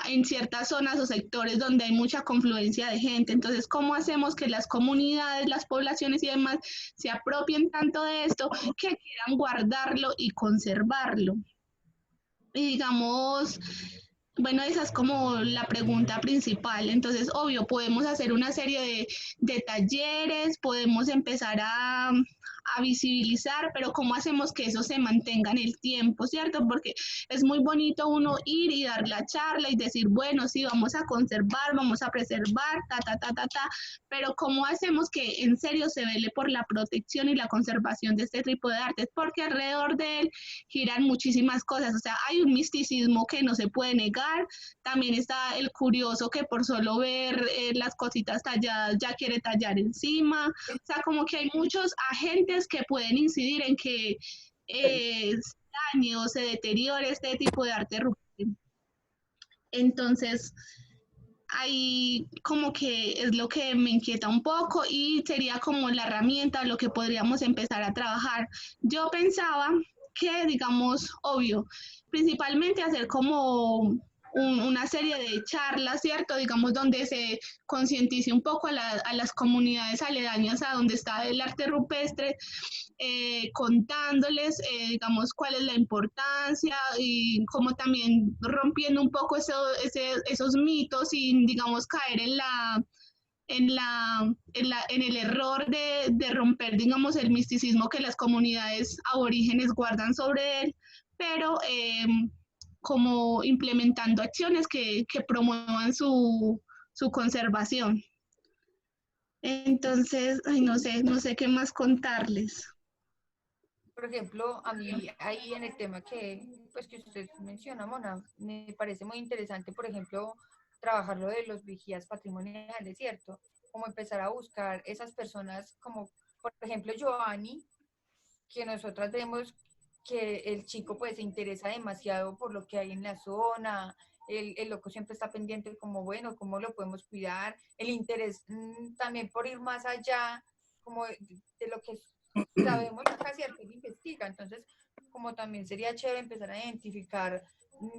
en ciertas zonas o sectores donde hay mucha confluencia de gente. Entonces, ¿cómo hacemos que las comunidades, las poblaciones y demás se apropien tanto de esto que quieran guardarlo y conservarlo? Y digamos, bueno, esa es como la pregunta principal. Entonces, obvio, podemos hacer una serie de talleres, podemos empezar a visibilizar, pero ¿cómo hacemos que eso se mantenga en el tiempo, cierto? Porque es muy bonito uno ir y dar la charla y decir, bueno, sí, vamos a conservar, vamos a preservar, pero ¿cómo hacemos que en serio se vele por la protección y la conservación de este tipo de artes? Porque alrededor de él giran muchísimas cosas, o sea, hay un misticismo que no se puede negar, también está el curioso que por solo ver las cositas talladas ya quiere tallar encima, o sea, como que hay muchos agentes que pueden incidir en que se dañe o se deteriore este tipo de arte rupestre. Entonces, ahí como que es lo que me inquieta un poco y sería como la herramienta, lo que podríamos empezar a trabajar. Yo pensaba que, digamos, obvio, principalmente hacer como una serie de charlas, ¿cierto? Digamos, donde se concientice un poco a las comunidades aledañas a donde está el arte rupestre, contándoles, digamos, cuál es la importancia y como también rompiendo un poco esos mitos y, digamos, caer en el error de romper, digamos, el misticismo que las comunidades aborígenes guardan sobre él, pero como implementando acciones que promuevan su conservación. Entonces, ay, no sé qué más contarles. Por ejemplo, a mí ahí en el tema pues, que usted menciona, Mona, me parece muy interesante, por ejemplo, trabajar lo de los vigías patrimoniales, ¿cierto? Como empezar a buscar esas personas como, por ejemplo, Giovanni, que nosotras vemos que el chico pues se interesa demasiado por lo que hay en la zona, el loco siempre está pendiente como, bueno, cómo lo podemos cuidar, el interés también por ir más allá, como de lo que sabemos acá, ¿cierto? Él investiga, entonces como también sería chévere empezar a identificar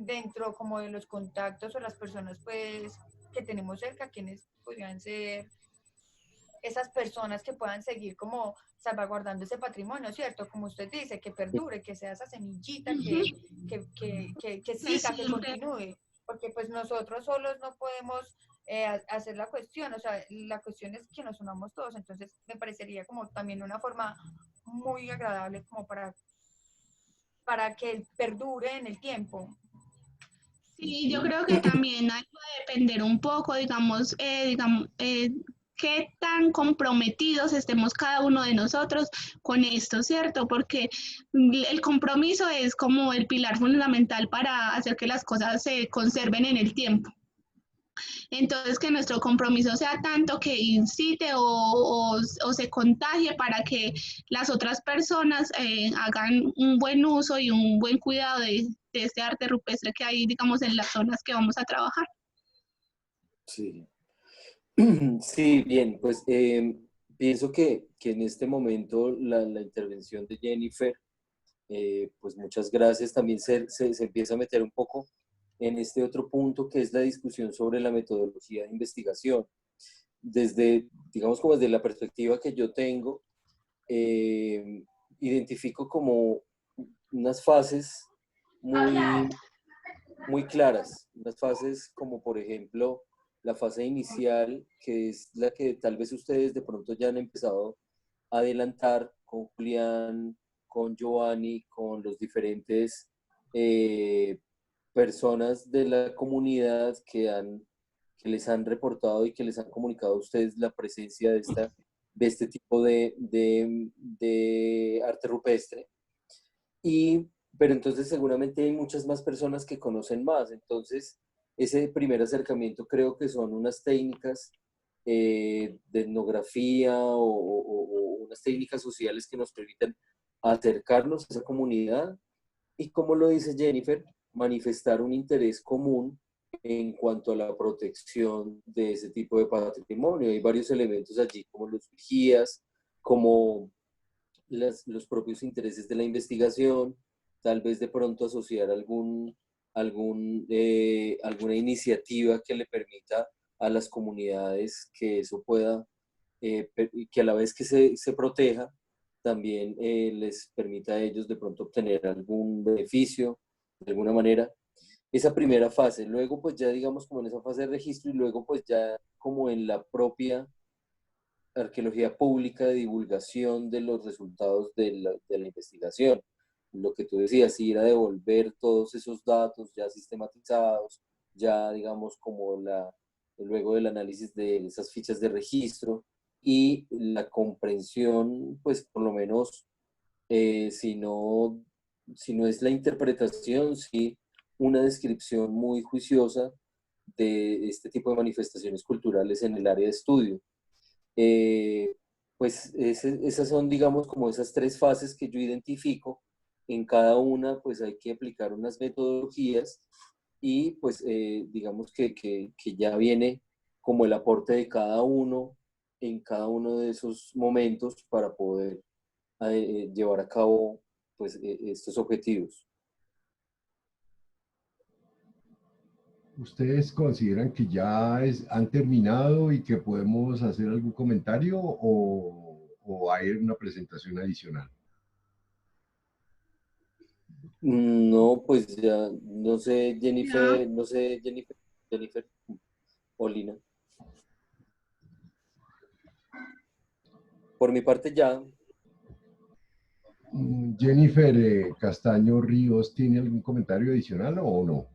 dentro como de los contactos o las personas pues que tenemos cerca, quienes podrían ser esas personas que puedan seguir como salvaguardando ese patrimonio, ¿cierto? Como usted dice, que perdure, que sea esa semillita, que siga, que continúe, porque pues nosotros solos no podemos hacer la cuestión, o sea, la cuestión es que nos unamos todos, entonces me parecería como también una forma muy agradable como para que perdure en el tiempo. Sí, yo creo que también hay que depender un poco, digamos, qué tan comprometidos estemos cada uno de nosotros con esto, ¿cierto? Porque el compromiso es como el pilar fundamental para hacer que las cosas se conserven en el tiempo. Entonces, que nuestro compromiso sea tanto que incite o se contagie para que las otras personas hagan un buen uso y un buen cuidado de este arte rupestre que hay, digamos, en las zonas que vamos a trabajar. Sí, sí, bien, pues pienso que en este momento la intervención de Jennifer, pues muchas gracias, también se empieza a meter un poco en este otro punto que es la discusión sobre la metodología de investigación. Desde, digamos, como desde la perspectiva que yo tengo, identifico como unas fases muy claras, unas fases como por ejemplo la fase inicial, que es la que tal vez ustedes de pronto ya han empezado a adelantar con Julián, con Giovanni, con los diferentes personas de la comunidad que les han reportado y que les han comunicado a ustedes la presencia de este tipo de arte rupestre. Pero entonces seguramente hay muchas más personas que conocen más. Entonces, ese primer acercamiento creo que son unas técnicas de etnografía o unas técnicas sociales que nos permitan acercarnos a esa comunidad y, como lo dice Jennifer, manifestar un interés común en cuanto a la protección de ese tipo de patrimonio. Hay varios elementos allí, como los vigías, como los propios intereses de la investigación, tal vez de pronto asociar alguna iniciativa que le permita a las comunidades que eso pueda, que a la vez que se proteja, también les permita a ellos de pronto obtener algún beneficio de alguna manera. Esa primera fase, luego pues ya digamos como en esa fase de registro y luego pues ya como en la propia arqueología pública de divulgación de los resultados de la investigación. Lo que tú decías, ir a devolver todos esos datos ya sistematizados, ya digamos como luego del análisis de esas fichas de registro y la comprensión, pues por lo menos, si no es la interpretación, sí una descripción muy juiciosa de este tipo de manifestaciones culturales en el área de estudio. Pues esas son, digamos, como esas tres fases que yo identifico. En cada una, pues hay que aplicar unas metodologías y pues digamos que ya viene como el aporte de cada uno en cada uno de esos momentos para poder llevar a cabo pues estos objetivos. ¿Ustedes consideran que ya han terminado y que podemos hacer algún comentario o hay una presentación adicional? No, pues ya, no sé, Ya. Jennifer, Jennifer o Lina. Por mi parte ya. Jennifer Castaño Ríos, ¿tiene algún comentario adicional o no?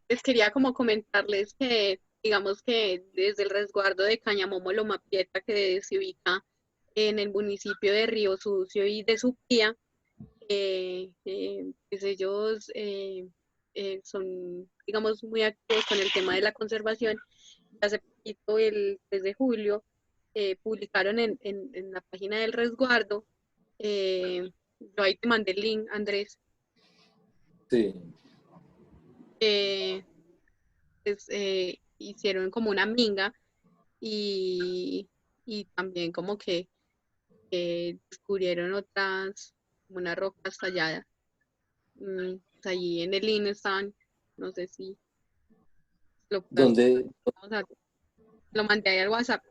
Les quería como comentarles que, digamos que desde el resguardo de Cañamomo Loma Prieta, que se ubica en el municipio de Río Sucio y de Suquía, pues ellos son, digamos, muy activos con el tema de la conservación. Hace poquito, el 3 de julio, publicaron en la página del resguardo, yo ahí te mandé el link, Andrés, Sí. pues, hicieron como una minga y también como que descubrieron otras, como unas rocas talladas. Pues allí en el link están, no sé si lo puedo, Donde, lo mandé ahí al WhatsApp.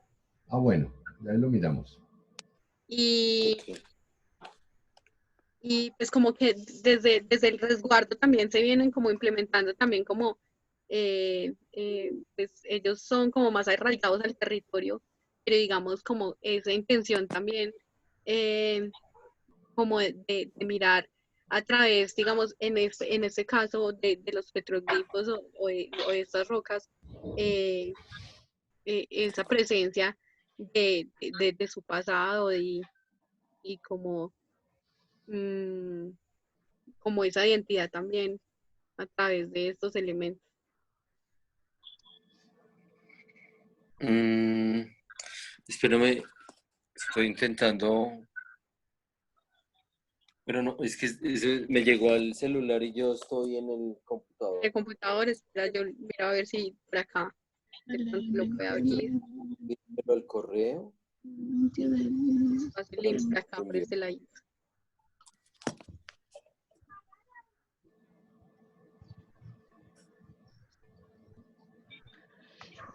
Ah, bueno, ya lo miramos. Y, y pues como que desde el resguardo también se vienen como implementando también como, pues ellos son como más arraigados al territorio, pero digamos como esa intención también, como de mirar a través, digamos, en este caso de los petroglifos o de estas rocas, esa presencia de su pasado y como, como esa identidad también a través de estos elementos. Espérame, estoy intentando, pero no, es que me llegó al celular y yo estoy en el computador. El computador, espera, yo miro a ver si por acá de pronto lo puedo abrir. Pero al correo. Paso el link por acá, por este lado.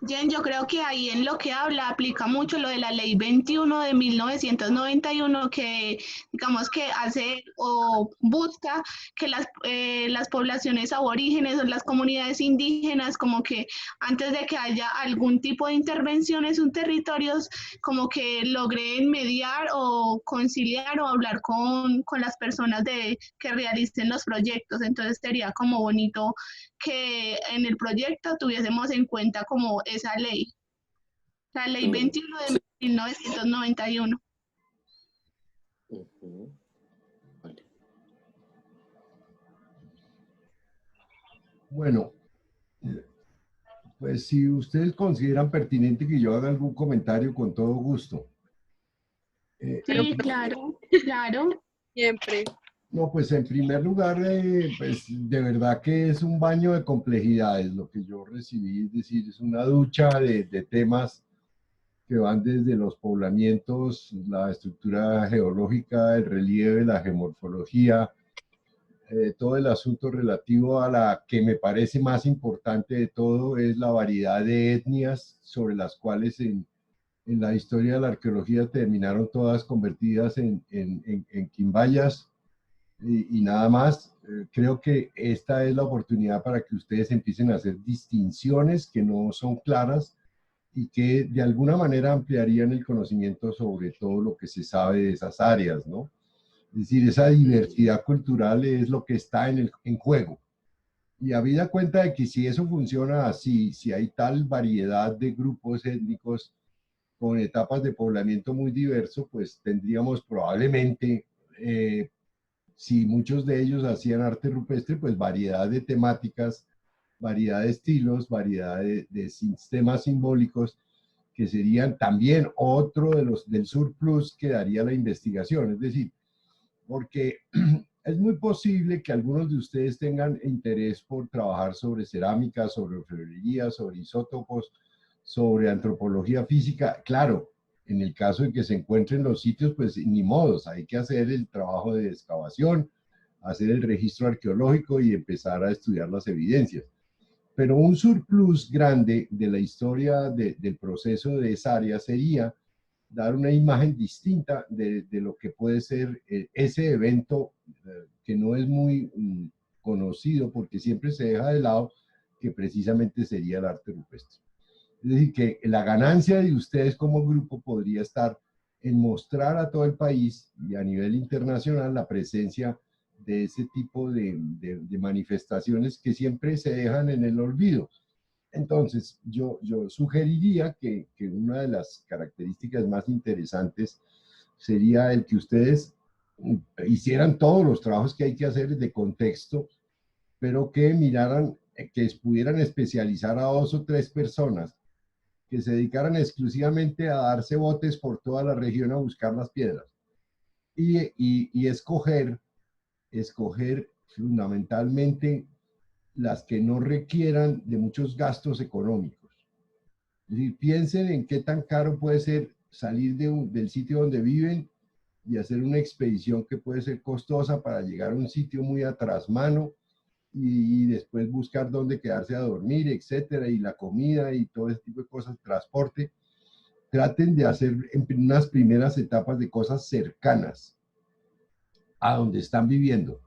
Jen, yo creo que ahí en lo que habla aplica mucho lo de la ley 21 de 1991 que digamos que hace o busca que las poblaciones aborígenes o las comunidades indígenas como que antes de que haya algún tipo de intervención en sus territorios como que logren mediar o conciliar o hablar con las personas que realicen los proyectos. Entonces sería como bonito que en el proyecto tuviésemos en cuenta como esa ley, la ley 21 de 1991. Vale. Bueno, pues si ustedes consideran pertinente que yo haga algún comentario, con todo gusto. Sí, claro, claro. Siempre. No, pues en primer lugar, pues de verdad que es un baño de complejidades lo que yo recibí, es decir, es una ducha de temas que van desde los poblamientos, la estructura geológica, el relieve, la geomorfología, todo el asunto relativo a la que me parece más importante de todo es la variedad de etnias sobre las cuales en la historia de la arqueología terminaron todas convertidas en quimbayas y nada más. Creo que esta es la oportunidad para que ustedes empiecen a hacer distinciones que no son claras y que de alguna manera ampliarían el conocimiento sobre todo lo que se sabe de esas áreas, ¿no? Es decir, esa diversidad cultural es lo que está en juego. Y habida cuenta de que si eso funciona así, si hay tal variedad de grupos étnicos con etapas de poblamiento muy diverso, pues tendríamos probablemente, si muchos de ellos hacían arte rupestre, pues variedad de temáticas, variedad de estilos, variedad de sistemas simbólicos, que serían también otro de los del surplus que daría la investigación. Es decir, porque es muy posible que algunos de ustedes tengan interés por trabajar sobre cerámica, sobre orfebrería, sobre isótopos, sobre antropología física. Claro, en el caso de que se encuentren los sitios, pues ni modos, hay que hacer el trabajo de excavación, hacer el registro arqueológico y empezar a estudiar las evidencias. Pero un surplus grande de la historia del proceso de esa área sería dar una imagen distinta de lo que puede ser ese evento que no es muy conocido porque siempre se deja de lado, que precisamente sería el arte rupestre. Es decir, que la ganancia de ustedes como grupo podría estar en mostrar a todo el país y a nivel internacional la presencia de ese tipo de manifestaciones que siempre se dejan en el olvido. Entonces, yo sugeriría que una de las características más interesantes sería el que ustedes hicieran todos los trabajos que hay que hacer de contexto, pero que miraran, que pudieran especializar a 2 o 3 personas que se dedicaran exclusivamente a darse botes por toda la región a buscar las piedras y escoger fundamentalmente las que no requieran de muchos gastos económicos. Es decir, piensen en qué tan caro puede ser salir del sitio donde viven y hacer una expedición que puede ser costosa para llegar a un sitio muy a trasmano y después buscar dónde quedarse a dormir, etcétera, y la comida y todo ese tipo de cosas, transporte. Traten de hacer en unas primeras etapas de cosas cercanas a donde están viviendo.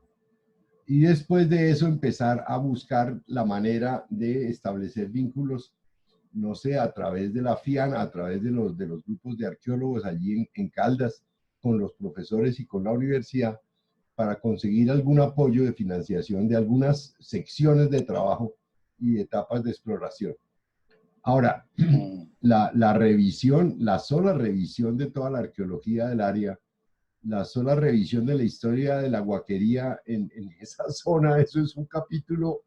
Y después de eso empezar a buscar la manera de establecer vínculos, no sé, a través de la FIAN, a través de los grupos de arqueólogos allí en Caldas, con los profesores y con la universidad, para conseguir algún apoyo de financiación de algunas secciones de trabajo y etapas de exploración. Ahora, la revisión, la sola revisión de toda la arqueología del área, la sola revisión de la historia de la guaquería en esa zona, eso es un capítulo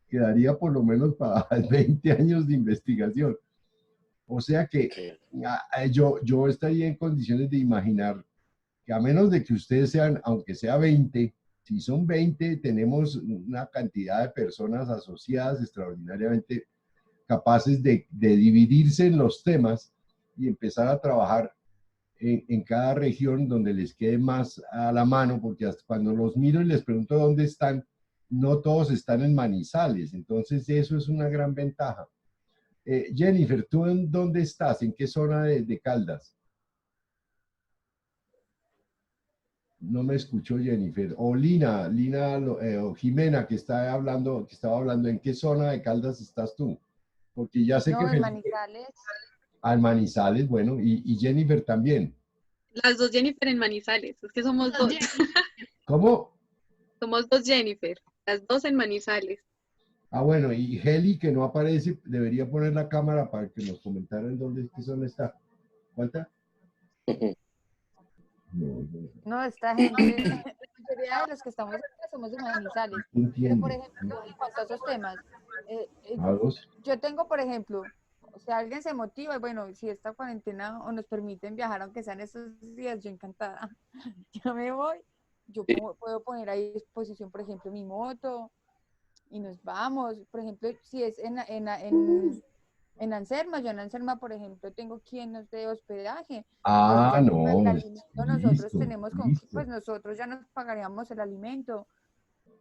que daría por lo menos para 20 años de investigación. O sea que yo estaría en condiciones de imaginar que a menos de que ustedes sean, aunque sea 20, si son 20, tenemos una cantidad de personas asociadas extraordinariamente capaces de dividirse en los temas y empezar a trabajar en cada región donde les quede más a la mano, porque hasta cuando los miro y les pregunto dónde están, no todos están en Manizales, entonces eso es una gran ventaja. Jennifer, ¿tú en dónde estás? ¿En qué zona de Caldas? No me escuchó Jennifer. O Lina o Jimena, que estaba hablando, ¿en qué zona de Caldas estás tú? Porque ya sé No, que en Felipe, Manizales. al Manizales, bueno, y Jennifer también. Las dos Jennifer en Manizales, es que somos Los dos. ¿Cómo? Somos dos Jennifer, las dos en Manizales. Ah, bueno, y Heli, que no aparece, debería poner la cámara para que nos comentara en dónde, qué zona está. ¿Cuánta? No, No, esta gente, la mayoría de los que estamos acá somos de Manizales. no Pero, entiendo. por ejemplo, en cuanto a esos temas, ¿A dos? yo tengo, por ejemplo, si alguien se motiva, y bueno, si esta cuarentena o nos permiten viajar, aunque sean estos días, yo encantada, yo me voy, yo puedo poner a disposición, por ejemplo, mi moto y nos vamos. Por ejemplo, si es en Anselma, yo en Anselma, por ejemplo, tengo quien nos dé hospedaje. Ellos Ah, ya tienen el no, alimento, nosotros listo, tenemos con, pues listo, nosotros ya nos pagaríamos el alimento.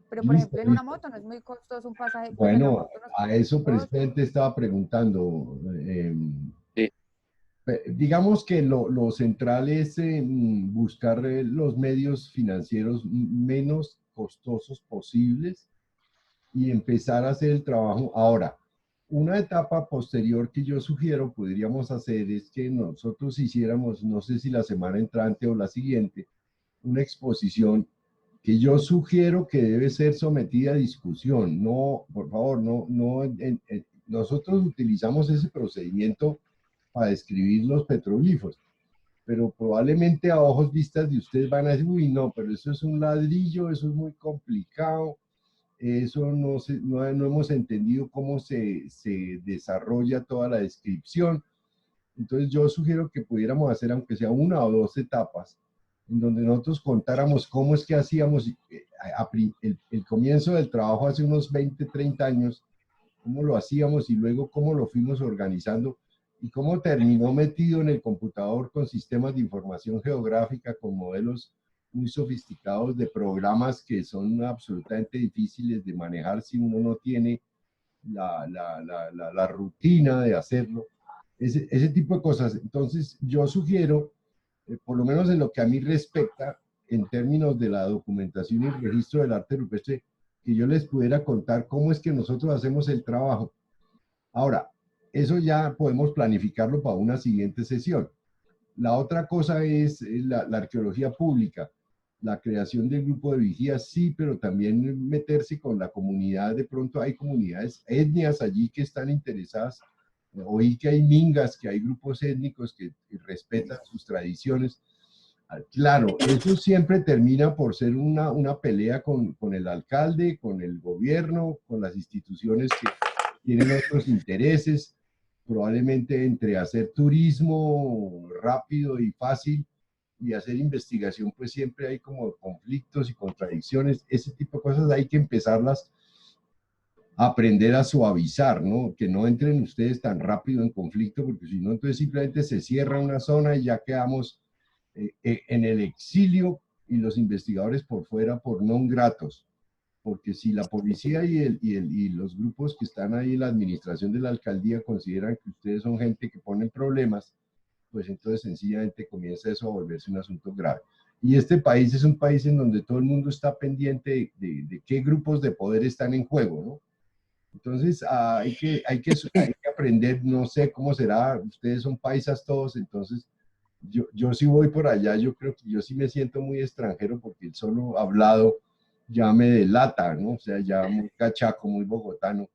Pero, por listo, ejemplo, en una listo. moto no es muy costoso un pasaje, pues en la Bueno, moto no es a muy eso costoso. precisamente estaba preguntando. Sí. Digamos que lo central es buscar los medios financieros menos costosos posibles y empezar a hacer el trabajo. Ahora, una etapa posterior que yo sugiero podríamos hacer es que nosotros hiciéramos, no sé si la semana entrante o la siguiente, una exposición que yo sugiero que debe ser sometida a discusión. No, por favor, nosotros utilizamos ese procedimiento para describir los petroglifos, pero probablemente a ojos vistas de ustedes van a decir, uy, no, pero eso es un ladrillo, eso es muy complicado, eso no hemos entendido cómo se desarrolla toda la descripción. Entonces yo sugiero que pudiéramos hacer, aunque sea una o dos etapas, en donde nosotros contáramos cómo es que hacíamos el comienzo del trabajo hace unos 20, 30 años, cómo lo hacíamos y luego cómo lo fuimos organizando y cómo terminó metido en el computador con sistemas de información geográfica, con modelos muy sofisticados de programas que son absolutamente difíciles de manejar si uno no tiene la rutina de hacerlo. Ese tipo de cosas. Entonces, yo sugiero, por lo menos en lo que a mí respecta, en términos de la documentación y el registro del arte rupestre, que yo les pudiera contar cómo es que nosotros hacemos el trabajo. Ahora, eso ya podemos planificarlo para una siguiente sesión. La otra cosa es la arqueología pública, la creación del grupo de vigías, sí, pero también meterse con la comunidad. De pronto hay comunidades, etnias allí que están interesadas. Oí que hay mingas, que hay grupos étnicos que respetan sus tradiciones. Claro, eso siempre termina por ser una pelea con el alcalde, con el gobierno, con las instituciones que tienen otros intereses, probablemente entre hacer turismo rápido y fácil y hacer investigación, pues siempre hay como conflictos y contradicciones. Ese tipo de cosas hay que empezarlas a aprender a suavizar, ¿no? Que no entren ustedes tan rápido en conflicto, porque si no, entonces simplemente se cierra una zona y ya quedamos en el exilio y los investigadores por fuera por non gratos. Porque si la policía y los grupos que están ahí en la administración de la alcaldía consideran que ustedes son gente que ponen problemas, pues entonces sencillamente comienza eso a volverse un asunto grave. Y este país es un país en donde todo el mundo está pendiente de qué grupos de poder están en juego, ¿no? Entonces hay que aprender, no sé cómo será, ustedes son paisas todos, entonces yo sí voy por allá, yo creo que yo sí me siento muy extranjero porque el solo hablado ya me delata, ¿no? O sea, ya muy cachaco, muy bogotano.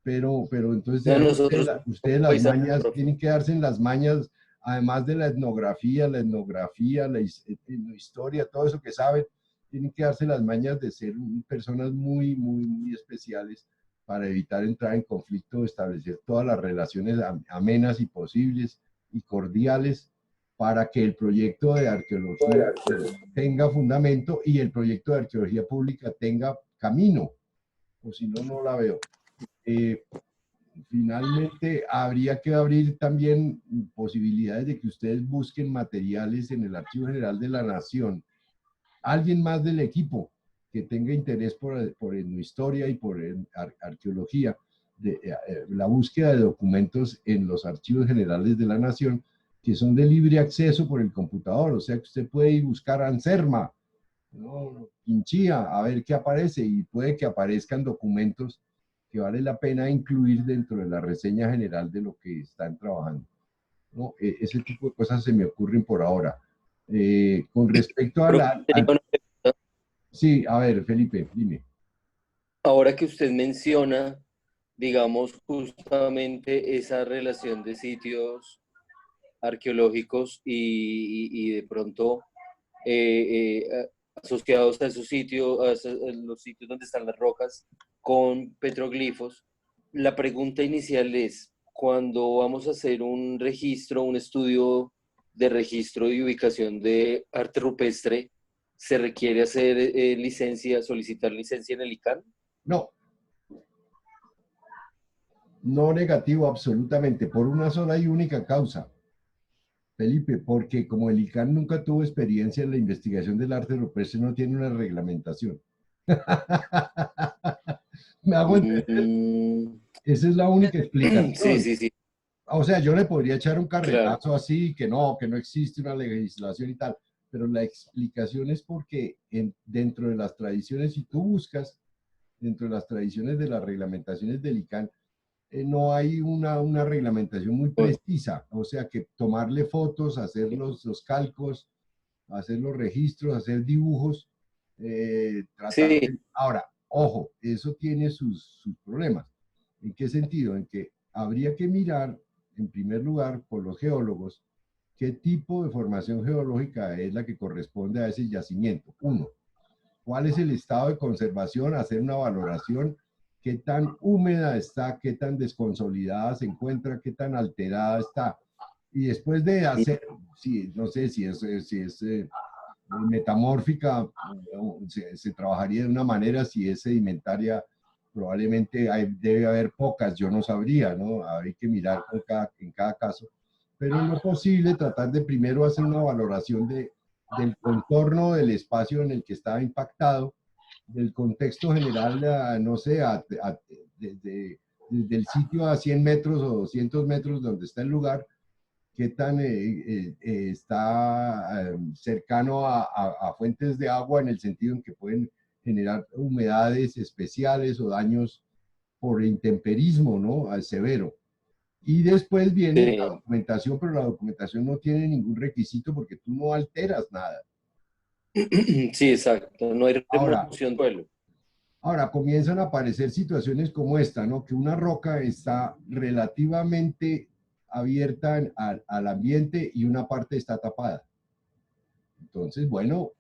pero entonces No, ustedes, nosotros ustedes como las paisanos, mañas, profe. tienen que darse en las mañas, además de la etnografía, la historia, todo eso que saben, tienen que darse las mañas de ser personas muy, muy, muy especiales para evitar entrar en conflicto, establecer todas las relaciones amenas y posibles y cordiales para que el proyecto de arqueología tenga fundamento y el proyecto de arqueología pública tenga camino, o si no, no la veo. Eh, Finalmente, habría que abrir también posibilidades de que ustedes busquen materiales en el Archivo General de la Nación. Alguien más del equipo que tenga interés por etnohistoria y por arqueología, la búsqueda de documentos en los archivos generales de la Nación, que son de libre acceso por el computador. O sea que usted puede ir buscar Anserma, ¿no? Quinchía, a ver qué aparece, y puede que aparezcan documentos que vale la pena incluir dentro de la reseña general de lo que están trabajando, ¿no? Ese tipo de cosas se me ocurren por ahora. Con respecto a Profe, la... tenía una pregunta. Sí, a ver, Felipe, dime. Ahora que usted menciona, digamos, justamente esa relación de sitios arqueológicos y de pronto asociados a esos sitios, a los sitios donde están las rocas, con petroglifos, la pregunta inicial es, cuando vamos a hacer un registro, un estudio de registro y ubicación de arte rupestre, ¿se requiere hacer licencia, solicitar licencia en el ICANN? No, no negativo absolutamente, por una sola y única causa, Felipe, porque como el ICANN nunca tuvo experiencia en la investigación del arte rupestre, no tiene una reglamentación. ¿Me hago entender? Mm, Esa es la única sí, explicación. sí, sí, O sea, yo le podría echar un claro. carretazo así, que no existe una legislación y tal, pero la explicación es porque dentro de las tradiciones, si tú buscas, dentro de las tradiciones de las reglamentaciones del ICANN, no hay una reglamentación muy precisa, o sea, que tomarle fotos, hacer los calcos, hacer los registros, hacer dibujos, tratar Sí, de... Ahora, ojo, eso tiene sus problemas. ¿En qué sentido? En que habría que mirar, en primer lugar, por los geólogos, qué tipo de formación geológica es la que corresponde a ese yacimiento. Uno, cuál es el estado de conservación, hacer una valoración, qué tan húmeda está, qué tan desconsolidada se encuentra, qué tan alterada está. Y después de hacer, sí, no sé si es metamórfica, se trabajaría de una manera, si es sedimentaria, probablemente debe haber pocas, yo no sabría, ¿no? Hay que mirar en cada caso. Pero en lo posible, tratar de primero hacer una valoración del contorno del espacio en el que estaba impactado, del contexto general, no sé, desde el sitio a 100 metros o 200 metros donde está el lugar, qué tan está cercano a fuentes de agua en el sentido en que pueden generar humedades especiales o daños por intemperismo, ¿no? Al severo. Y después viene la sí, documentación, pero la documentación no tiene ningún requisito porque tú no alteras nada. sí, exacto. No hay Ahora, remoción de suelo. ahora comienzan a aparecer situaciones como esta, ¿no? Que una roca está relativamente abierta al ambiente y una parte está tapada. Entonces, bueno,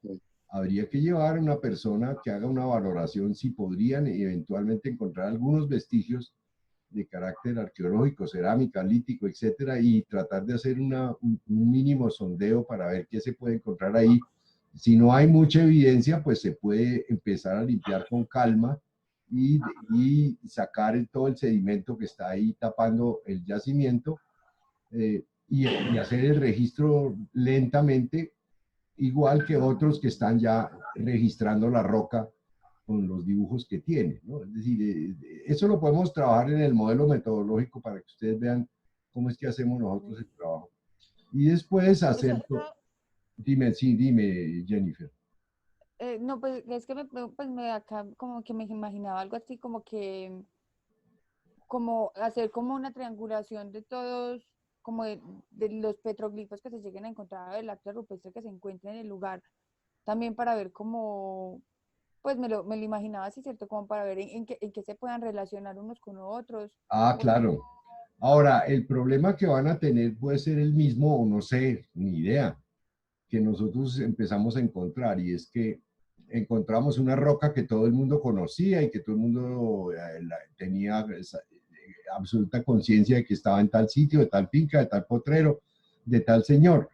habría que llevar a una persona que haga una valoración si podrían eventualmente encontrar algunos vestigios de carácter arqueológico, cerámica, lítico, etcétera, y tratar de hacer un mínimo sondeo para ver qué se puede encontrar ahí. Si no hay mucha evidencia, pues se puede empezar a limpiar con calma y sacar todo el sedimento que está ahí tapando el yacimiento, y hacer el registro lentamente, igual que otros que están ya registrando la roca con los dibujos que tiene, ¿no? Es decir, eso lo podemos trabajar en el modelo metodológico para que ustedes vean cómo es que hacemos nosotros el trabajo. Y después Eso, hacer, dime, sí, dime, Jennifer. no, pues es que pues me acá como que me imaginaba algo así como que, como hacer como una triangulación de todos, como de los petroglifos que se lleguen a encontrar del arte rupestre que se encuentre en el lugar, también para ver cómo Pues me lo imaginaba así, ¿cierto? Como para ver en qué se puedan relacionar unos con otros. Ah, O sea, claro. Ahora, el problema que van a tener puede ser el mismo, o no sé, ni idea, que nosotros empezamos a encontrar, y es que encontramos una roca que todo el mundo conocía y que todo el mundo tenía absoluta conciencia de que estaba en tal sitio, de tal finca, de tal potrero, de tal señor.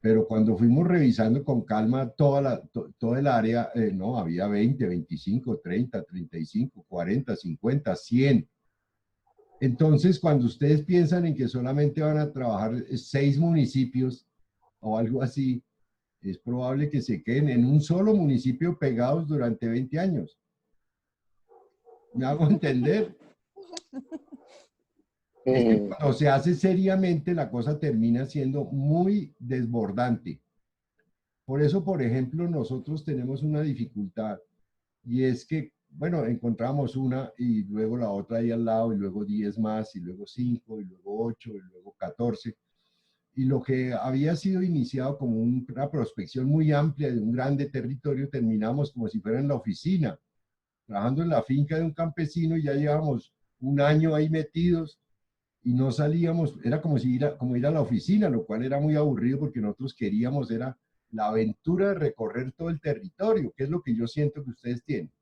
Pero cuando fuimos revisando con calma todo el área, no, había 20, 25, 30, 35, 40, 50, 100. Entonces, cuando ustedes piensan en que solamente van a trabajar 6 municipios o algo así, es probable que se queden en un solo municipio pegados durante 20 años. ¿Me hago entender? Es que cuando se hace seriamente, la cosa termina siendo muy desbordante. Por eso, por ejemplo, nosotros tenemos una dificultad, y es que, bueno, encontramos una y luego la otra ahí al lado, y luego 10 más, y luego 5, y luego 8, y luego 14. Y lo que había sido iniciado como una prospección muy amplia de un grande territorio, terminamos como si fuera en la oficina, trabajando en la finca de un campesino, y ya llevamos un año ahí metidos y no salíamos. Era como ir a la oficina, lo cual era muy aburrido porque nosotros queríamos, era la aventura de recorrer todo el territorio, que es lo que yo siento que ustedes tienen.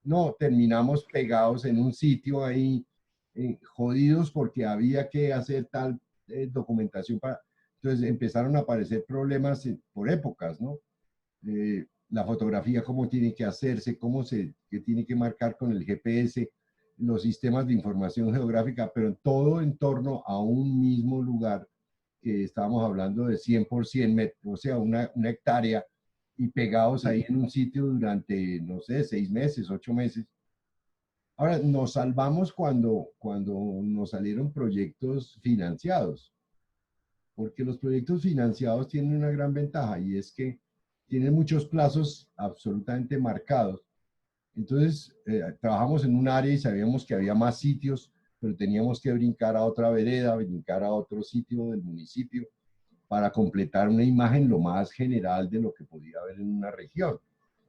No, terminamos pegados en un sitio ahí, jodidos porque había que hacer tal documentación para... Entonces empezaron a aparecer problemas por épocas, ¿no? La fotografía, cómo tiene que hacerse, qué tiene que marcar con el GPS, los sistemas de información geográfica, pero todo en torno a un mismo lugar, que estábamos hablando de 100 por 100 metros, o sea, una hectárea, y pegados ahí en un sitio durante, no sé, 6 meses, 8 meses. Ahora, nos salvamos cuando nos salieron proyectos financiados, porque los proyectos financiados tienen una gran ventaja, y es que tienen muchos plazos absolutamente marcados. Entonces, trabajamos en un área y sabíamos que había más sitios, pero teníamos que brincar a otra vereda, brincar a otro sitio del municipio para completar una imagen lo más general de lo que podía haber en una región.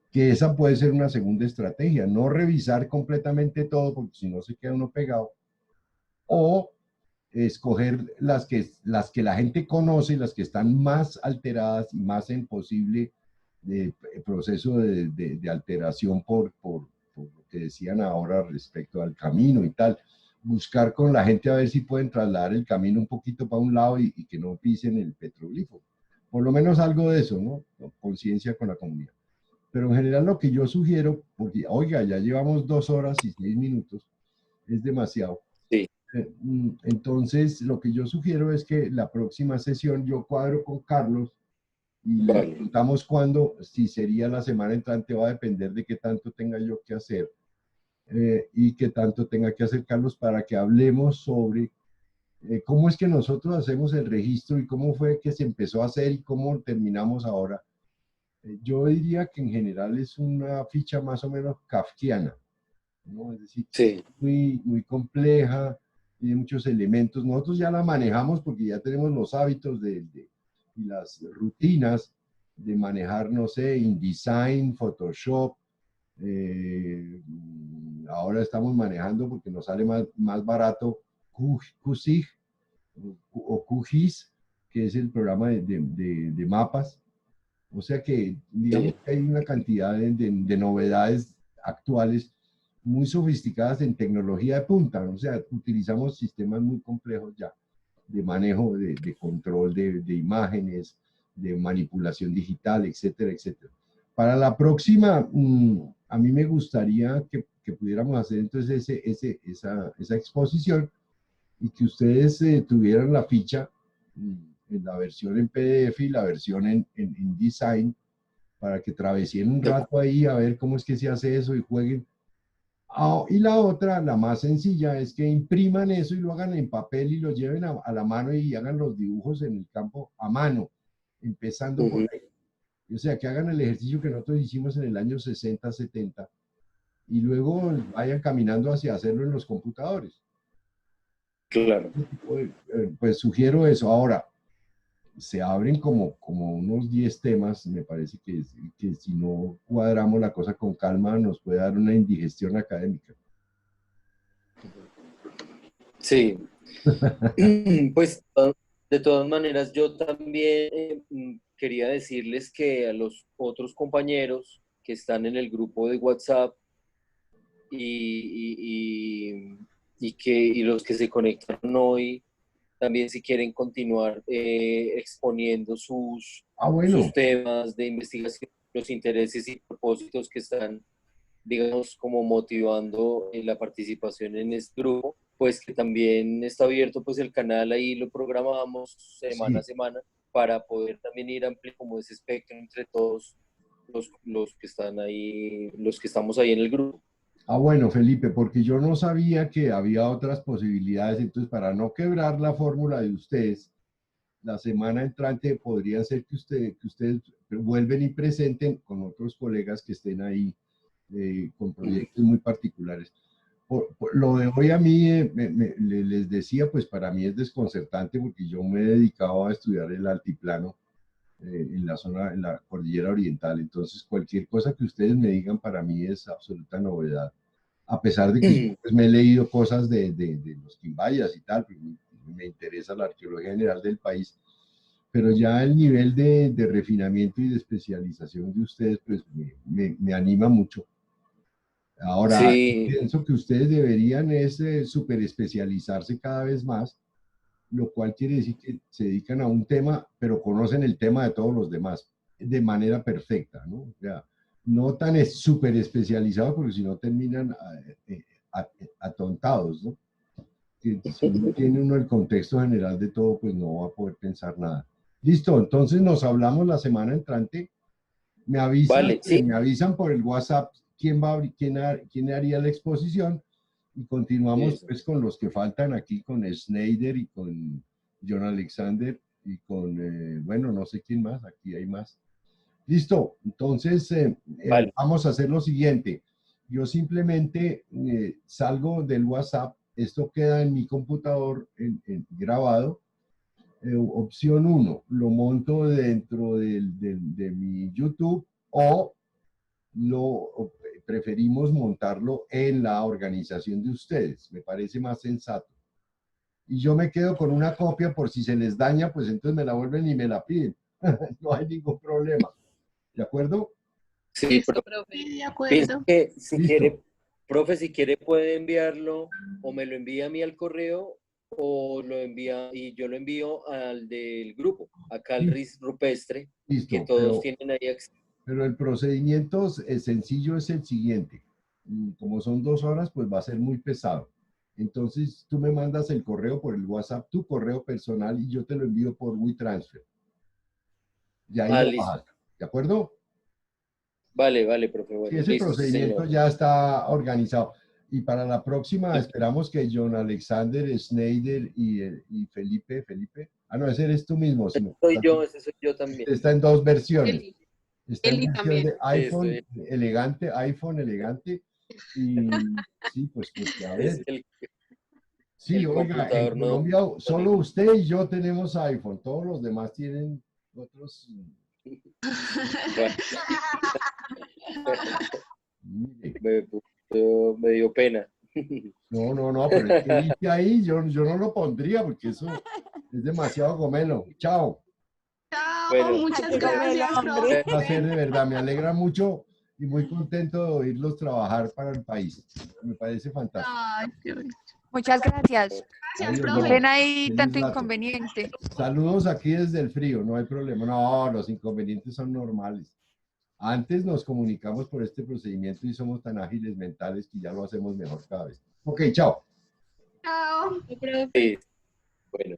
Que esa puede ser una segunda estrategia, no revisar completamente todo, porque si no se queda uno pegado, o escoger las que la gente conoce, las que están más alteradas y más en posible proceso de alteración por lo que decían ahora respecto al camino y tal. Buscar con la gente a ver si pueden trasladar el camino un poquito para un lado y que no pisen el petroglifo. Por lo menos algo de eso, ¿no? Conciencia con la comunidad. Pero en general lo que yo sugiero, porque, oiga, ya llevamos 2 horas y 6 minutos, es demasiado. Sí. Entonces, lo que yo sugiero es que la próxima sesión yo cuadro con Carlos y le Vale. preguntamos cuándo, si sería la semana entrante, va a depender de qué tanto tenga yo que hacer y qué tanto tenga que hacer Carlos, para que hablemos sobre cómo es que nosotros hacemos el registro y cómo fue que se empezó a hacer y cómo terminamos ahora. Yo diría que en general es una ficha más o menos kafkiana, ¿no? Es decir, Sí. muy, muy compleja, tiene muchos elementos. Nosotros ya la manejamos porque ya tenemos los hábitos y las rutinas de manejar, no sé, InDesign, Photoshop. Ahora estamos manejando, porque nos sale más barato, QSIG o QGIS, que es el programa de mapas. O sea que, digamos que hay una cantidad de novedades actuales muy sofisticadas en tecnología de punta. O sea, utilizamos sistemas muy complejos ya de manejo, de control de imágenes, de manipulación digital, etcétera, etcétera. Para la próxima, a mí me gustaría que pudiéramos hacer entonces esa exposición, y que ustedes tuvieran la ficha en la versión en PDF y la versión en InDesign, para que travesien un rato ahí a ver cómo es que se hace eso y jueguen. Y la otra, la más sencilla, es que impriman eso y lo hagan en papel y lo lleven a la mano y hagan los dibujos en el campo a mano, empezando por ahí. O sea, que hagan el ejercicio que nosotros hicimos en el año 60, 70, y luego vayan caminando hacia hacerlo en los computadores. Claro. Pues sugiero eso. Ahora, se abren como unos 10 temas. Me parece que si no cuadramos la cosa con calma nos puede dar una indigestión académica. Sí, pues de todas maneras yo también quería decirles que a los otros compañeros que están en el grupo de WhatsApp y los que se conectaron hoy, también si quieren continuar exponiendo sus Bueno, temas de investigación, los intereses y propósitos que están, digamos, como motivando la participación en este grupo, pues que también está abierto pues el canal, ahí lo programamos semana a sí. semana para poder también ir ampliando como ese espectro entre todos los que están ahí, los que estamos ahí en el grupo. Bueno, Felipe, porque yo no sabía que había otras posibilidades, entonces para no quebrar la fórmula de ustedes, la semana entrante podría ser que ustedes vuelven y presenten con otros colegas que estén ahí con proyectos muy particulares. Lo de hoy a mí, les decía, pues para mí es desconcertante porque yo me he dedicado a estudiar el altiplano en la zona, en la cordillera oriental. Entonces, cualquier cosa que ustedes me digan para mí es absoluta novedad. A pesar de que yo, pues, me he leído cosas de los quimbayas y tal, pues, me interesa la arqueología general del país, pero ya el nivel de refinamiento y de especialización de ustedes, pues me anima mucho. Ahora, Sí, pienso que ustedes deberían es super especializarse cada vez más, lo cual quiere decir que se dedican a un tema, pero conocen el tema de todos los demás de manera perfecta, ¿no? O sea, no tan súper especializados, porque si no terminan atontados, ¿no? Que si no tiene uno el contexto general de todo, pues no va a poder pensar nada. Listo, entonces nos hablamos la semana entrante. vale, sí. Me avisan por el WhatsApp quién haría la exposición y continuamos Eso. pues con los que faltan aquí, con Schneider y con John Alexander y con, bueno, no sé quién más, aquí hay más. Listo, entonces Vale. vamos a hacer lo siguiente. Yo simplemente salgo del WhatsApp, esto queda en mi computador grabado. Opción 1, lo monto dentro de mi YouTube o preferimos montarlo en la organización de ustedes. Me parece más sensato. Y yo me quedo con una copia por si se les daña, pues entonces me la vuelven y me la piden. No hay ningún problema. ¿De acuerdo? Sí, Listo, profe. Sí, de pienso acuerdo. que si Listo. quiere, profe, si quiere puede enviarlo o me lo envía a mí al correo o lo envía y yo lo envío al del grupo, acá al RIS Rupestre, que Listo, todos tienen ahí acceso. pero el procedimiento sencillo es el siguiente. Como son 2 horas, pues va a ser muy pesado. Entonces tú me mandas el correo por el WhatsApp, tu correo personal, y yo te lo envío por WeTransfer. Y ahí lo Listo. bajas. ¿De acuerdo? Vale, vale, profe. Sí, Bueno, ese listo, sí, procedimiento señor. ya está organizado. Y para la próxima esperamos que John Alexander, Schneider y Felipe, no, ese eres tú mismo, sino Ese soy yo también. está en 2 versiones. Eli, Está en Eli versión también. de Estoy, iPhone elegante. Y sí, pues porque a es ver, sí, el oiga, en computador no. Colombia solo usted y yo tenemos iPhone, todos los demás tienen otros. Bueno, Mire, me dio pena. no, pero es que dice ahí, yo no lo pondría porque eso es demasiado gomelo. Chao. Chao, Bueno, muchas Qué gomelo, gracias, hombre. Un placer de verdad, me alegra mucho y muy contento de oírlos trabajar para el país. Me parece fantástico. Ay, qué bueno. Muchas gracias. Gracias, Adiós, Qué no. pena ahí Feliz tanto rato. inconveniente. Saludos aquí desde el frío, no hay problema. No, los inconvenientes son normales. Antes nos comunicamos por este procedimiento y somos tan ágiles mentales que ya lo hacemos mejor cada vez. Ok, chao. Chao. Profe. sí, bueno.